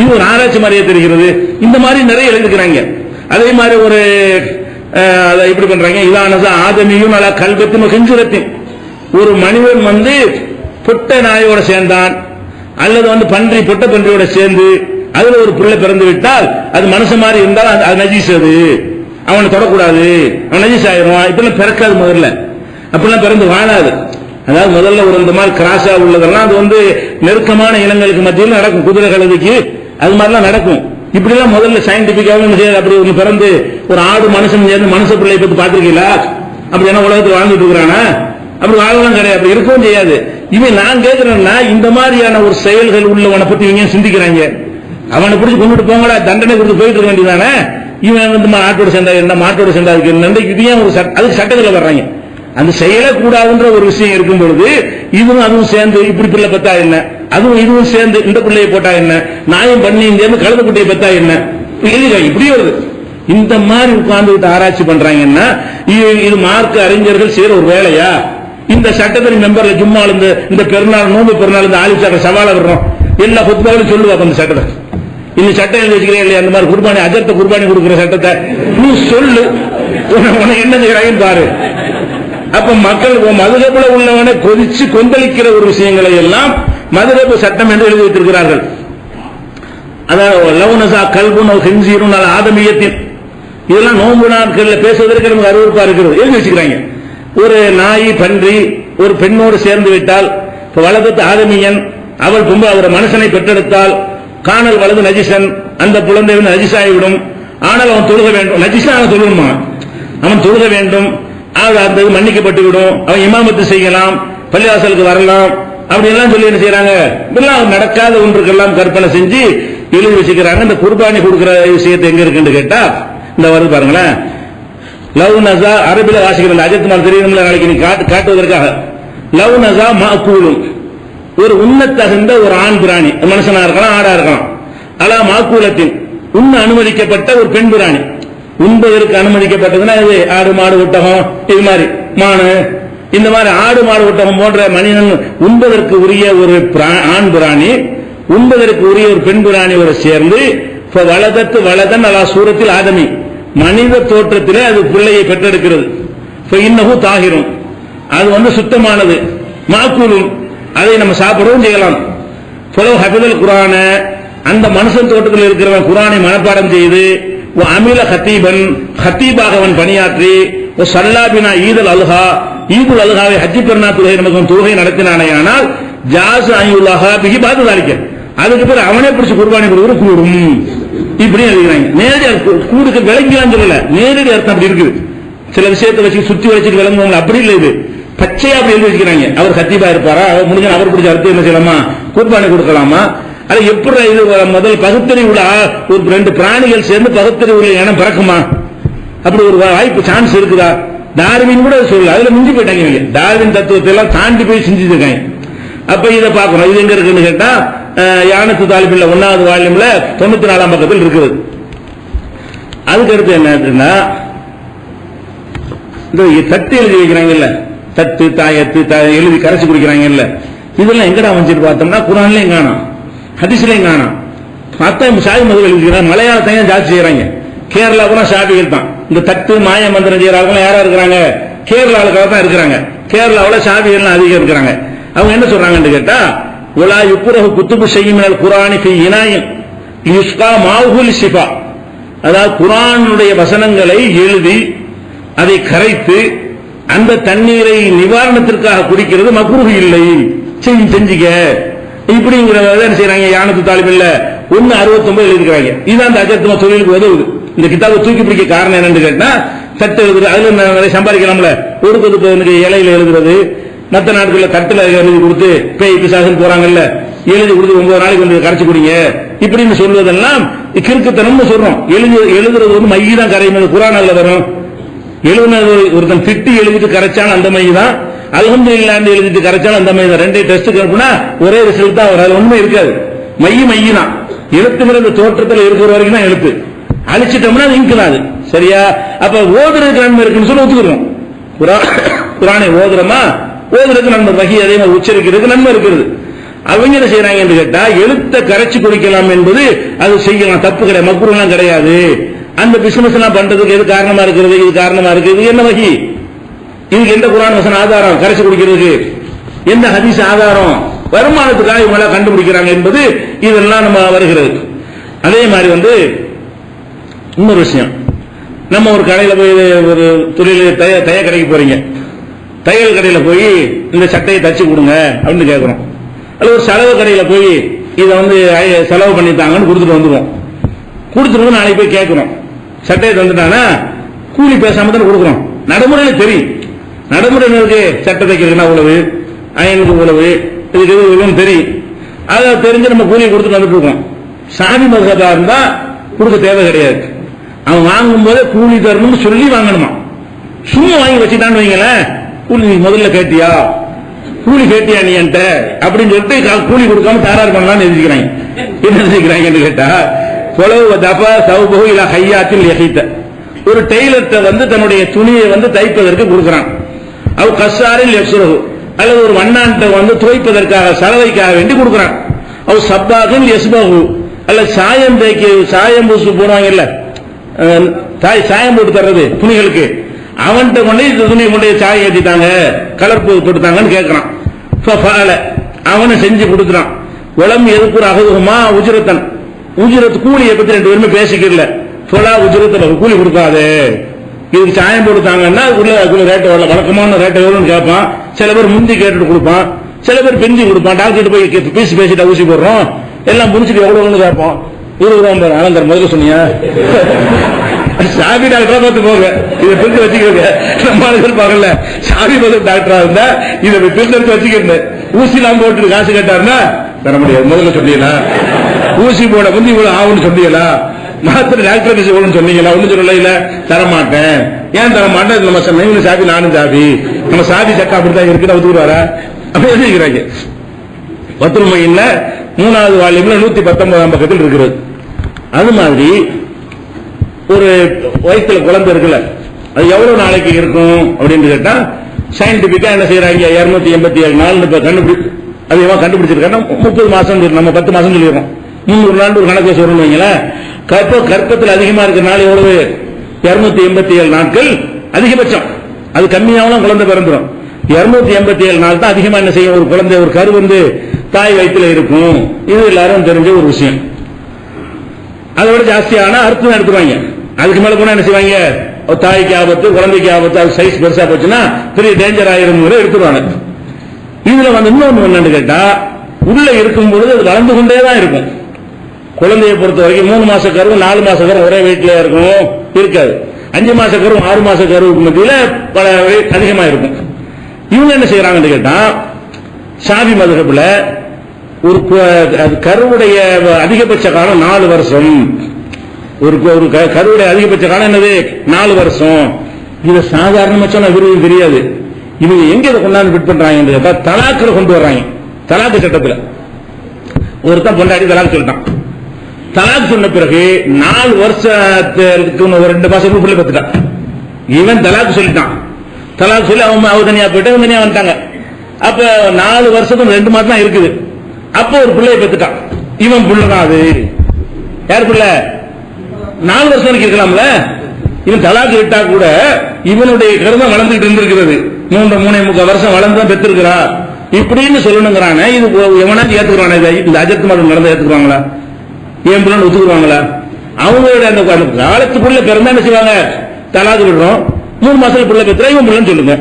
இது ஒரு ஆராய்ச்சி மாதிரியே தெரிகிறது. இந்த மாதிரி நிறைய எழுதுக்கிறாங்க. அதே மாதிரி ஒரு இப்படி பண்றாங்க, இதானது ஆதமியும் நல்ல கல்வத்தின் ஹிஞ்சுரத்தின். ஒரு மனிதன் பொட்ட நாயோட சேர்ந்தான் அல்லது பன்றி பொட்ட பன்றியோட சேர்ந்து அதுல ஒரு பிள்ளை பிறந்து விட்டால் அது மனுஷன் மாதிரி இருந்தால் அது நஜீஸ், அது அவனை தொடக்கூடாது, அவன் நஜீஸ் ஆயிரும். இப்பெல்லாம் பிறக்காது, முதல்ல அப்படிலாம் பிறந்து வாழாது. அதாவது முதல்ல ஒரு இந்த மாதிரி கிராஸா உள்ளதெல்லாம் அது நெருக்கமான இனங்களுக்கு மத்தியில் நடக்கும். குதிரை கழுதைக்கு அது மாதிரிலாம் நடக்கும். இப்படிலாம் முதல்ல சயின்டிபிக்காக அப்படி ஒன்று பிறந்து ஒரு ஆடு மனுஷன் சேர்ந்து மனுஷ பிள்ளையை பத்தி பாத்திருக்கீங்களா? அப்படி என்ன உலகத்தில் வாழ்ந்துட்டு இருக்கிறானா? அப்படி வாழலாம் கிடையாது, அப்படி இருக்கவும் செய்யாது. இவன் நான் கேட்கிறேன்னா, இந்த மாதிரியான ஒரு செயல்கள் உள்ளவனை பத்தி இவங்க சிந்திக்கிறாங்க. அவனை பிடிச்சி கொண்டுட்டு போங்கடா, தண்டனை கொடுத்து போயிட்டு இருக்க வேண்டியதானே. இவன் ஆட்டோட சேர்ந்தா என்ன, மாட்டோட சேர்ந்தா இது ஏன் ஒரு அதுக்கு சட்டத்தில் வர்றாங்க. அந்த செயல கூடாதுன்ற ஒரு விஷயம் இருக்கும் பொழுது இதுவும் அதுவும் சேர்ந்து இப்படி பிள்ளை பெத்தா என்ன, அதுவும் இதுவும் சேர்ந்து இந்த பிள்ளையை போட்டா என்ன, நாயும் பண்ணியும் சேர்ந்து கழுத குட்டையை பெத்தா என்ன, இப்படி வருது. இந்த மாதிரி உட்கார்ந்து ஆராய்ச்சி பண்றாங்கன்னா இது மார்க்க அறிஞர்கள் செய்யற ஒரு வேலையா? இந்த சட்டத்தின் மெம்பர்ல சும்மா இந்த பெருநாள் நோம்பு பெருநாள் இந்த ஆலிச்சாக்க சவால வர்றோம், எல்லா பொதுவாக சொல்லுவாங்க அந்த சட்டத்தை. இந்த சட்டம் எழுதி வச்சுக்கிறேன் இல்லையா, அந்த மாதிரி குர்பானி அஜர்த்த குர்பானி கொடுக்கிற சட்டத்தை நீ சொல்லு, உனக்கு என்ன செய்யறாங்கன்னு பாரு. அப்ப மக்கள் மதுரப்புல உள்ளவனை கொதிச்சு கொந்தளிக்கிற ஒரு விஷயங்களை எல்லாம் மதுரப்பு சட்டம் என்று எழுதி வைத்திருக்கிறார்கள். அதாவது லவுனசா கல்புன் ஹின்சீரும் ஆதமியத்தின் இதெல்லாம் நோன்பு நாட்களில் பேசுவதற்கு நமக்கு அருவருப்பா இருக்கிறது, எழுதி வச்சுக்கிறாங்க. ஒரு நாய் பன்றி ஒரு பெண்ணோடு சேர்ந்து விட்டால், வலது ஆதமியன் அவள் ஒரு மனுஷனை பெற்றெடுத்தால் காணல் வலது நஜிசன், அந்த குழந்தை நஜிசாகிவிடும். ஆனால் அவன் தொழுக வேண்டும், நஜிசான தொழுமா, அவன் தொழுக வேண்டும், அந்த மன்னிக்கப்பட்டு விடும், அவன் இமாமத்து செய்யலாம், பள்ளிவாசலுக்கு வரலாம், அப்படி எல்லாம் சொல்லி என்ன செய்யறாங்க. இதெல்லாம் நடக்காத ஒன்றுக்கெல்லாம் கற்பனை செஞ்சு எழுதி வச்சுக்கிறாங்க. இந்த குர்பானி கொடுக்கிற விஷயத்தை எங்க இருக்குன்னு கேட்டா இந்த வருது பாருங்களேன். லவ் நசா அரபில வாசிக்கிற அஜித்குமார் தெரியணும்ல, நாளைக்கு நீ காட்டுவதற்காக. லவ் நசா மாக்கூலும், ஒரு உண்ணத்தகுந்த ஒரு ஆண் பிராணி, மனுஷனா இருக்கலாம் ஆடா இருக்கலாம். அலா மாக்கூலத்தின், உண்ண அனுமதிக்கப்பட்ட ஒரு பெண் பிராணி, உண்பதற்கு அனுமதிக்கப்பட்டதுன்னா இது ஆடு மாடு ஒட்டகம், இது மாதிரி மானு, இந்த மாதிரி ஆடு மாடு ஒட்டகம் போன்ற மனிதன் உண்பதற்கு உரிய ஒரு ஆண் பிராணி, உண்பதற்கு உரிய ஒரு பெண் பிராணி ஒரு சேர்ந்து வலதத்து வலதன் அலா சூரத்தில் ஆதமி, மனித தோற்றத்திலே அது பிள்ளையை பெற்றெடுக்கிறது. இன்னஹு தாகிரும், அது சுத்தமானது. மாக்கூலும், அதை நம்ம சாப்பிடவும் செய்யலாம். ஹபிதல் குரான, அந்த மனுஷன் தோட்டத்தில் இருக்கிறவன் குரானை மனப்பாடம் செய்து அமில ஹத்தீபன், ஹத்தீபாக அவன் பணியாற்றி சல்லாபினா ஈதுல் அல்ஹா, ஈதுல் அல்ஹாவை ஹஜ்ஜி பெருநா தொழுகை நமக்கு தொழுகை நடத்தினானே, ஆனால் ஜாஸ் அயுல்லாஹா பிகி பாத்து தாளிக்க, அதுக்கு பிறகு அவனே பிடிச்சி குர்பானி கொடுக்குற கூடும். இப்படி எழுதுகிறாங்க. நேரடி கூடுக்கு விளங்கலாம் சொல்லல, நேரடி அர்த்தம் அப்படி இருக்குது. சில விஷயத்தை வச்சு சுத்தி வச்சுட்டு விளங்குவாங்க, அப்படி இல்லை. இது பச்சையா அப்படி எழுதி வச்சுக்கிறாங்க. அவர் ஹத்தீபா இருப்பாரா, அவர் முடிஞ்ச அவர் பிடிச்ச அர்த்தம் என்ன செய்யலாமா, குர்பானி கொடுக்கலாமா? அது எப்படி இது முதல் பகுத்தறிவு உள்ள ஒரு ரெண்டு பிராணிகள் சேர்ந்து பகுத்தறிவு உள்ள இனம் பிறக்குமா? அப்படி ஒரு வாய்ப்பு சான்ஸ் இருக்குதா? டார்வின் கூட சொல்லல, அதுல மிஞ்சி போயிட்டாங்க. டார்வின் தத்துவத்தை எல்லாம் தாண்டி போய் செஞ்சுட்டு இருக்காங்க. அப்ப இதை பார்க்கணும். இது எங்க இருக்குன்னு கேட்டா யானத்து தாலிபில் 1வது வால்யூம்ல 94ஆம் பக்கத்தில் இருக்குது. அதுக்கு அடுத்து என்ன, இந்த தட்டு எழுதி வைக்கிறாங்கல்ல, தட்டு தாயத்து எழுதி கரைச்சு குடிக்கிறாங்கல்ல, இதெல்லாம் எங்கடா வந்துட்டு பார்த்தோம்னா குர்ஆன்லயும் காணோம், ஹதீஸ்லயும் காணோம். பார்த்தா ஷாஃபி மதுஹப் எழுதிக்கிறாங்க. மலையாளத்தையும் ஜாஸ்தி செய்யறாங்க. கேரளா கூட ஷாஃபிகள் தான். இந்த தட்டு மாய மந்திரம் செய்யறாங்க யாரா இருக்கிறாங்க, கேரளாவுக்காக தான் இருக்கிறாங்க. கேரளாவில் ஷாஃபிகள் அதிகம் இருக்கிறாங்க. அவங்க என்ன சொல்றாங்கன்னு கேட்டா, உலா யுக்ரஹு குத்துபு ஷைஇமினல் குர்ஆனி ஃபீ இனாயின் யுஸ்கா மாஹுல் ஷிஃபா, அதாவது குர்ஆனுடைய வசனங்களை எழுதி அதை கரைத்து அந்த தண்ணீரை நிவாரணத்திற்காக குடிக்கிறது மக்ரூஹ் இல்லை, செஞ்சுக்க இப்படிங்கிறத என்ன செய்யறாங்க. யானத்து தாலிபில் 169 எழுதிக்கிறாங்க. இதுதான் அந்த அஜத்துமா தொழிலுக்கு உதவுது. இந்த கிதாபை தூக்கி பிடிக்க காரணம் என்னன்னு கேட்டா, தட்டு எழுதுறது, அதுல நிறைய சம்பாதிக்கலாம்ல. ஒடுக்குது இலையில எழுதுறது, மற்ற நாட்களில் தட்டுல எழுதி கொடுத்து பேய் பிசாசுன்னு போறாங்கல்ல, எழுதி கொடுத்து 9 நாளைக்கு வந்து கரைச்சு குடிங்க இப்படின்னு சொல்வதெல்லாம் கிறுக்குத்தனம்னு சொல்றோம். எழுதுறது வந்து மைய தான் கரையும். குர்ஆன்ல வரும். எழுதுனது ஒருத்தன் திட்டி எழுதிட்டு கரைச்சாலும் அந்த மை தான், அல்ஹம்துலில்லாஹ் எழுதிட்டு கரைச்சாலும் அந்த மை தான். ரெண்டே டெஸ்ட் கருப்புனா ஒரே ரிசல்ட் தான் வரும். அது ஒண்ணுமே இருக்காது. மைய தான். எழுத்துங்கிற இந்த தோற்றத்தில் இருக்கிற வரைக்கும் தான் எழுத்து. அழிச்சிட்டோம்னா அது இங்கு தான். சரியா? அப்ப ஓதுறதுக்கு நன்மை இருக்குன்னு சொல்லி ஒத்துக்கிறோம். குர்ஆனை ஓதுறோமா, ஓதுறதுக்கு நன்மை, வகி அதே மாதிரி உச்சரிக்கிறதுக்கு நன்மை இருக்கிறது. அவங்க என்ன செய்யறாங்க என்று கேட்டா, எழுத்த கரைச்சு குடிக்கலாம் என்பது அது செய்யலாம், தப்பு கிடையாது, மக்ரூஹ் கிடையாது. அந்த பிசினஸ் எல்லாம் பண்றதுக்கு எது காரணமா இருக்கிறது, இது காரணமா இருக்கு. இது என்ன வகி? இதுக்கு எந்த குர்ஆன் வசனம் ஆதாரம்? கரைச்சு குடிக்கிறதுக்கு எந்த ஹதீஸ் ஆதாரம்? வருமானத்துக்காக இவங்க கண்டுபிடிக்கிறாங்க என்பது இதெல்லாம் நம்ம வருகிறது. அதே மாதிரி இன்னொரு விஷயம், நம்ம ஒரு கடையில போய் ஒரு தொழில் தைய கடைக்கு போறீங்க. தையல் கடையில போய் இந்த சட்டையை தச்சு கொடுங்க அப்படின்னு கேட்கிறோம். அல்ல ஒரு செலவு கடையில போய் இதை செலவு பண்ணித்தாங்கன்னு கொடுத்துட்டு வந்துடுவோம். கொடுத்துட்டு நாளைக்கு போய் கேட்கிறோம், சட்டையை தந்துட்டானா கூலி பேசாம தான் கொடுக்குறோம். நடைமுறையில தெரியும். நடைமுறையில் இருக்கு, சட்டை தைக்கிறதுனா உழவு, அயனுக்கு உழவு, இதுக்கு தெரியும். அதை தெரிஞ்சு நம்ம கூலி கொடுத்துட்டு வந்துட்டு இருக்கோம். ஷாஃபி மதுஹபா இருந்தா கொடுக்க தேவை கிடையாது. அவன் வாங்கும் போதே கூலி தரணும்னு சொல்லி வாங்கணுமா. சும்மா வாங்கி வச்சுட்டான்னு வைங்களேன், கூலி முதல்ல கேட்டியா, கூலி கேட்டியா நீ என்கிட்ட அப்படின்னு சொல்லிட்டு கூலி கொடுக்காம தயார் பண்ணலாம்னு எழுதிக்கிறாங்க. என்ன எழுதிக்கிறாங்கன்னு கேட்டா, ஒரு டெய்லர்ட்ட தன்னுடைய துணியை தைப்பதற்கு கொடுக்கிறான். அவ கசாரில் எஸ்ரஹு, அல்லது ஒரு வண்ணான்ட்ட துவைப்பதற்காக சலவைக்காக வேண்டி கொடுக்கிறான். அவ சப்பாகில் எஸ்பஹு, அல்ல சாயம் தேய்க்க சாயம் பூசு போடுவாங்கல்ல, சாயம் போட்டு தர்றது துணிகளுக்கு, அவன்கிட்ட கொண்டு இந்த துணி கொண்டு சாயம் ஏற்றிட்டாங்க, கலர் போட்டுட்டாங்கன்னு கேட்கிறான். அவனை செஞ்சு கொடுக்குறான். உளம் எதுக்கு அகதுமா உஜரத்தன், உஜரத்து கூலியை பத்தி 2 பேருமே பேசிக்கல. சொலா உஜரத்துல கூலி கொடுக்காது, இதுக்கு சாயம் போட்டுட்டாங்கன்னா ரேட்டு வரல, வழக்கமான ரேட்டு எவ்வளவுன்னு கேட்பான். சில பேர் முந்தி கேட்டுட்டு கொடுப்பான், சில பேர் பெஞ்சி கொடுப்பான். டாக்டர் போய் பீஸ் பேசிட்டு ஊசி போடுறோம், எல்லாம் முடிச்சுட்டு எவ்வளவுன்னு கேட்போம். 20 ரூபாய் ஆனந்தர் முதல்ல சொன்னியா, சாபி டாக்டரா பார்த்து போங்க, இதை பிரித்து வச்சுக்கோங்க. நம்ம எதிர்பார்க்கல, சாபி மதம் டாக்டரா இருந்தா இதை பிரித்து வச்சுக்கிறேன். ஊசி எல்லாம் போட்டு காசு கேட்டாருன்னா தர முடியாது. முதல்ல சொன்னீங்களா ஊசி போட முந்தி இவ்வளவு ஆகும்னு சொன்னீங்களா, மாத்திரை டாக்டர் எவ்வளவு சொன்னீங்களா, ஒண்ணு சொல்லல, இல்ல தரமாட்டேன். ஏன் தரமாட்டேன்? நம்ம சொன்ன சாபி, நானும் சாபி, நம்ம சாபி சக்கா அப்படித்தான் இருக்குன்னு ஒத்துக்குவாரா? அப்படி எழுதிக்கிறாங்க. பத்துல்மையில 3வது வால்யூம்ல 119ஆம் பக்கத்தில் இருக்கிறது. அது மாதிரி ஒரு வயிற்றுல குழந்தை இருக்குல்ல, அது எவ்வளவு நாளைக்கு இருக்கும் அப்படின்னு கேட்டா, சயின்டிபிக்கா என்ன செய்யறாங்க, 287 நாள் அதிகமா கண்டுபிடிச்சிருக்காங்க. 30 மாசம், நம்ம 10 மாசம் சொல்லிடுறோம். 300 நாள் ஒரு கணக்கு சொல்லணும் வைங்களேன். கற்பத்தில் அதிகமா இருக்கிற நாள் எவ்வளவு? 287 நாட்கள் அதிகபட்சம். அது கம்மியாவும் குழந்தை பிறந்துடும். 287 நாள் தான் அதிகமா என்ன செய்யும், ஒரு குழந்தை, ஒரு கரு தாய் வயிற்றுல இருக்கும். இது எல்லாரும் தெரிஞ்ச ஒரு விஷயம். அதை விட ஜாஸ்தியான அர்த்தம் எடுத்துருவாங்க. அதுக்கு மேல போனா என்ன செய்வாங்க, தாய்க்கு ஆபத்து, குழந்தைக்கு ஆபத்து, அது சைஸ் பெருசா போச்சுன்னா பெரிய டேஞ்சர் ஆயிரும் எடுத்துருவாங்க. இதுல இன்னொன்னு என்னன்னு கேட்டா, உள்ள இருக்கும் பொழுது அது வளர்ந்து கொண்டே தான் இருக்கும். குழந்தையை பொறுத்த வரைக்கும் 3 மாச கருவு 4 மாச கருவு ஒரே வீட்டில இருக்கும், இருக்காது. 5 மாச கருவு 6 மாச கருவுக்கு மத்தியில பல அதிகமா இருக்கும். இவங்க என்ன செய்யறாங்கன்னு கேட்டா, ஷாஃபி மதுஹப்ல ஒரு கருவுடைய அதிகபட்ச காலம் 4 வருஷம். ஒரு கருவுடைய அதிகபட்ச காலம் என்னது? 4 வருஷம். இதை சாதாரணமா சொன்னா இவருக்கு தெரியாது. இவங்க எங்க இதை கொண்டாந்து ஃபிட் பண்றாங்க கேட்டா தலாக்குல கொண்டு வர்றாங்க. தலாக்கு சட்டத்துல ஒருத்தன் பொண்டாடி தலாக்கு சொல்லிட்டான். தலாக்கு சொன்ன பிறகு 4 வருஷத்துக்கு 2 மாசத்துக்கு பிள்ளை பெற்றுட்டான். இவன் தலாக்கு சொல்லிட்டான். தலாக்கு சொல்லி அவன் தனியா போயிட்டு அவன் தனியா வந்துட்டாங்க. அப்ப 4 வருஷத்துக்கு 2 மாசம் தான் இருக்குது. அப்ப ஒரு பிள்ளையை பெற்றுட்டான். இவன் பிள்ளைதான். அது யார் பிள்ளை? 4 வருஷம் வரைக்கும் இருக்கலாம்ல. இவன் தலாக்கு விட்டா கூட இவனுடைய கருதம் வளர்ந்துட்டு இருந்திருக்கிறது. 3.5 வருஷம் வளர்ந்துதான் பெற்றிருக்கிறா இப்படின்னு சொல்லணுங்கிறானே. இது எவனாச்சும் ஏத்துக்கிறானே? இந்த அஜத் மதம் நடந்த ஏத்துக்குவாங்களா? ஏன் பிள்ளைன்னு ஒத்துக்குவாங்களா? அவங்களுடைய அந்த காலத்துக்குள்ள பிறந்தா என்ன செய்வாங்க? தலாக்கு விடுறோம், 3 மாசத்துல பிள்ளை பெற்றா இவன் பிள்ளைன்னு சொல்லுங்க.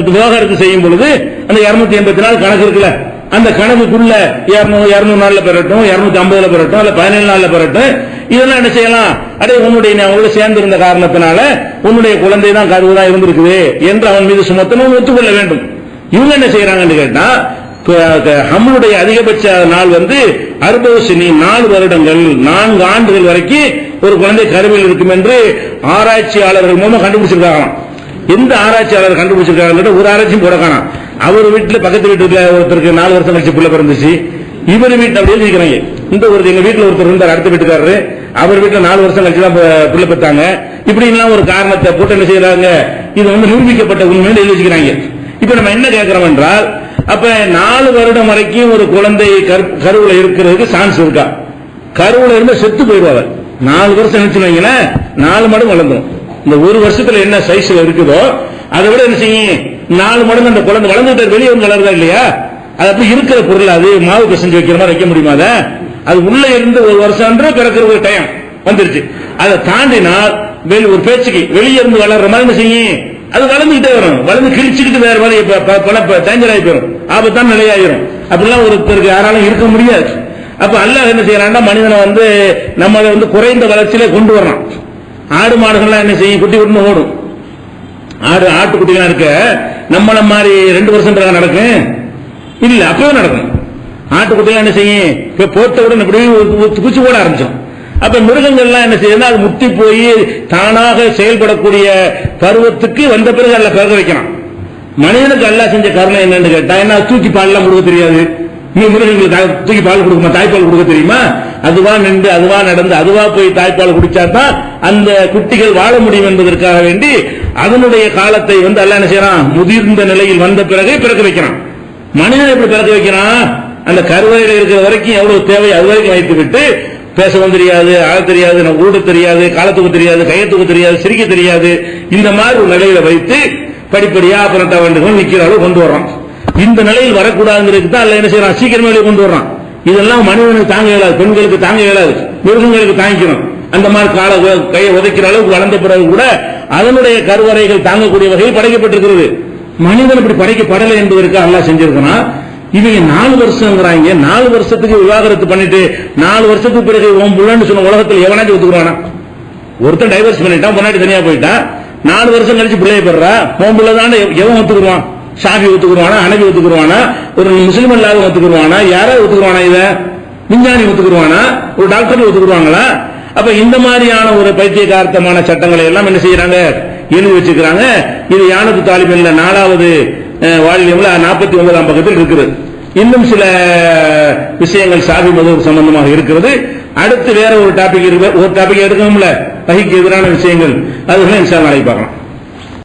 விவாகரத்து செய்யும் பொழுது அந்த 280 நாள் கணக்கு இருக்குல்ல, அந்த கணக்குக்குள்ள 200 நாள்ல பெறட்டும், 250 பெறட்டும், அல்ல 17 நாள்ல பெறட்டும், இதெல்லாம் என்ன செய்யலாம்? அடே உன்னுடைய அவங்களோட சேர்ந்து இருந்த காரணத்தினால உன்னுடைய குழந்தை தான் கருவுதான் இருந்திருக்குது என்று அவன் மீது சுமத்தணும் ஒத்துக்கொள்ள வேண்டும். இவங்க என்ன செய்யறாங்கன்னு கேட்டா நம்மளுடைய அதிகபட்ச நாள் 60 சினி 4 வருடங்கள் 4 ஆண்டுகள் வரைக்கும் ஒரு குழந்தை கருவில் இருக்கும் என்று ஆராய்ச்சியாளர்கள் மூலமா கண்டுபிடிச்சிருக்காங்க. எந்த ஆராய்ச்சியாளர் கண்டுபிடிச்சிருக்காங்க? ஒரு ஆராய்ச்சியும் போட காணாம். அவர் வீட்டுல பக்கத்து வீட்டுல ஒருத்தருக்கு 4 வருஷம் கழிச்சு பிள்ளை பிறந்துச்சு. இவர் வீட்டுல அப்படியே இருக்கிறாங்க. இந்த ஒரு எங்க வீட்டுல ஒருத்தர் இருந்தார், அடுத்த வீட்டுக்காரரு, அவர் வீட்டுல 4 வருஷம் கழிச்சு தான் பிள்ளை பெற்றாங்க. இப்படி எல்லாம் ஒரு காரணத்தை போட்டு என்ன செய்யறாங்க? இது நிரூபிக்கப்பட்ட உண்மையில எழுதி வச்சுக்கிறாங்க. இப்ப நம்ம என்ன கேட்கிறோம் என்றால், அப்ப 4 வருடம் வரைக்கும் ஒரு குழந்தை கருவுல இருக்கிறதுக்கு சான்ஸ் இருக்கா? கருவுல இருந்து செத்து போயிடுவாங்க. 4 வருஷம் நினைச்சுனீங்கன்னா 4 மடங்கு வளர்ந்துடும். இந்த 1 வருஷத்துல என்ன சைஸ்ல இருக்குதோ அதை விட என்ன செய்யும்? 4 மடங்கு அந்த குழந்தை வளர்ந்துட்டு வெளியே வந்து வளருதா இல்லையா? அது அப்படி இருக்கிற பொருள். அது மாவு பிசைஞ்சு வைக்கிற மாதிரி வைக்க முடியுமா? அது உள்ள இருந்து 1 வருஷம் பிறக்கிற ஒரு டைம் வந்துருச்சு. அதை தாண்டினால் ஒரு பேச்சுக்கு வெளியே இருந்து வளர்ற மாதிரி என்ன செய்யும்? அது வளர்ந்துகிட்டே வரும். வளர்ந்து கிழிச்சுக்கிட்டு வேற மாதிரி டேஞ்சர் ஆகி போயிடும், ஆபத்தான நிலையாயிரும். அப்படிலாம் ஒருத்தருக்கு யாராலும் இருக்க முடியாது. அப்ப அல்லாஹ் என்ன செய்யறான்னா மனிதனை நம்மளை குறைந்த வளர்ச்சியில கொண்டு வர்றான். ஆடு மாடுகள்லாம் என்ன செய்யும்? குட்டி விட்டு ஓடும். ஆட்டுக்குட்டிலாம் இருக்க நம்மள மாதிரி 2 வருஷம் நடக்கும் இல்ல, அப்பவே நடக்கும். ஆட்டுக்குட்டிலாம் என்ன செய்யும்? போட்டவுடன் இப்படி குச்சி போட ஆரம்பிச்சோம். அப்ப மிருகங்கள்லாம் என்ன செய்யுதுன்னா அது முத்தி போய் தானாக செயல்படக்கூடிய பருவத்துக்கு வந்த பிறகு அல்ல பிறகு வைக்கலாம். மனிதனுக்கு அல்லாஹ் செஞ்ச கருணை என்னன்னு கேட்டா, என்ன தூக்கி பால் எல்லாம் கொடுக்க தெரியாது. நீ மிருகங்களுக்கு தூக்கி பால் கொடுக்குமா? தாய்ப்பால் கொடுக்க தெரியுமா? அதுவா நின்று அதுவா நடந்து அதுவா போய் தாய்ப்பால் குடிச்சாதான் அந்த குட்டிகள் வாழ முடியும் என்பதற்காக வேண்டி அதனுடைய காலத்தை அல்லாஹ் என்ன செய்யறான்? முதிர்ந்த நிலையில் வந்த பிறகு பிறக்க வைக்கிறான். மனிதன் எப்படி பிறக்க வைக்கிறான்? அந்த கருவறையில் இருக்கிற வரைக்கும் எவ்வளவு தேவை அது வரைக்கும் வைத்து விட்டு பேசவும் தெரியாது, ஆள தெரியாது, ஊட தெரியாது, காலத்துக்கு தெரியாது, கையத்துக்கு தெரியாது, சிரிக்க தெரியாது, இந்த மாதிரி ஒரு நிலையில வைத்து படிப்படியா அப்புறம் வேண்டுகள் நிக்கிற அளவு கொண்டு வர்றான். இந்த நிலையில் வரக்கூடாதுங்கிறதுக்கு தான் அல்ல என்ன செய்யறான்? சீக்கிரமே வெளியே கொண்டு வர்றான். இதெல்லாம் மனிதனுக்கு தாங்க இயலாது, பெண்களுக்கு தாங்க இயலாது, மிருகங்களுக்கு தாங்கிக்கணும். அந்த மாதிரி கையை உதைக்கிற அளவுக்கு வளர்ந்த பிறகு கூட அதனுடைய கருவறைகள் தாங்கக்கூடிய வகையில் படைக்கப்பட்டிருக்கிறது. மனிதன் இப்படி படைக்கப்படலை என்பதற்கு அல்லாஹ் செஞ்சிருக்கிறான். இவங்க 4 வருஷங்கிறாங்க. 4 வருஷத்துக்கு விவாகரத்து பண்ணிட்டு 4 வருஷத்துக்கு பிறகு உன் புள்ளன்னு சொன்ன உலகத்தில் எவனாச்சும் ஒத்துக்குறானா? ஒருத்தன் டைவர்ஸ் பண்ணிட்டான், பொன்னாடி தனியா போயிட்டான், 4 வருஷம் கழிச்சு பிள்ளைய பெறா, உன் புள்ளதான் எவன் ஒத்துக்குருவான்? ஷாஃபி ஒத்துக்குருவானா? ஹனபி ஒத்துக்குருவானா? ஒரு முஸ்லிம் இல்லாத ஒத்துக்குருவானா? யாராவது ஒத்துக்குருவானா? இத விஞ்ஞானி ஒத்துக்குருவானா? ஒரு டாக்டர் ஒத்துக்குருவாங்களா? அப்ப இந்த மாதிரியான ஒரு பைத்தியகார்த்தமான சட்டங்களை எல்லாம் என்ன செய்யறாங்க? எழுதி வச்சுக்கிறாங்க. இது யானத்து தாலிபின்ல 4வது வால்யூம்ல 49ஆம் பக்கத்தில் இருக்கிறது. இன்னும் சில விஷயங்கள் ஷாஃபி மதுஹப் சம்பந்தமாக இருக்கிறது. அடுத்து வேற ஒரு டாபிக் எடுக்கணும்ல, வஹீக்கு எதிரான விஷயங்கள், அதுகளை இன்ஷா அல்லாஹ் பார்க்கலாம்.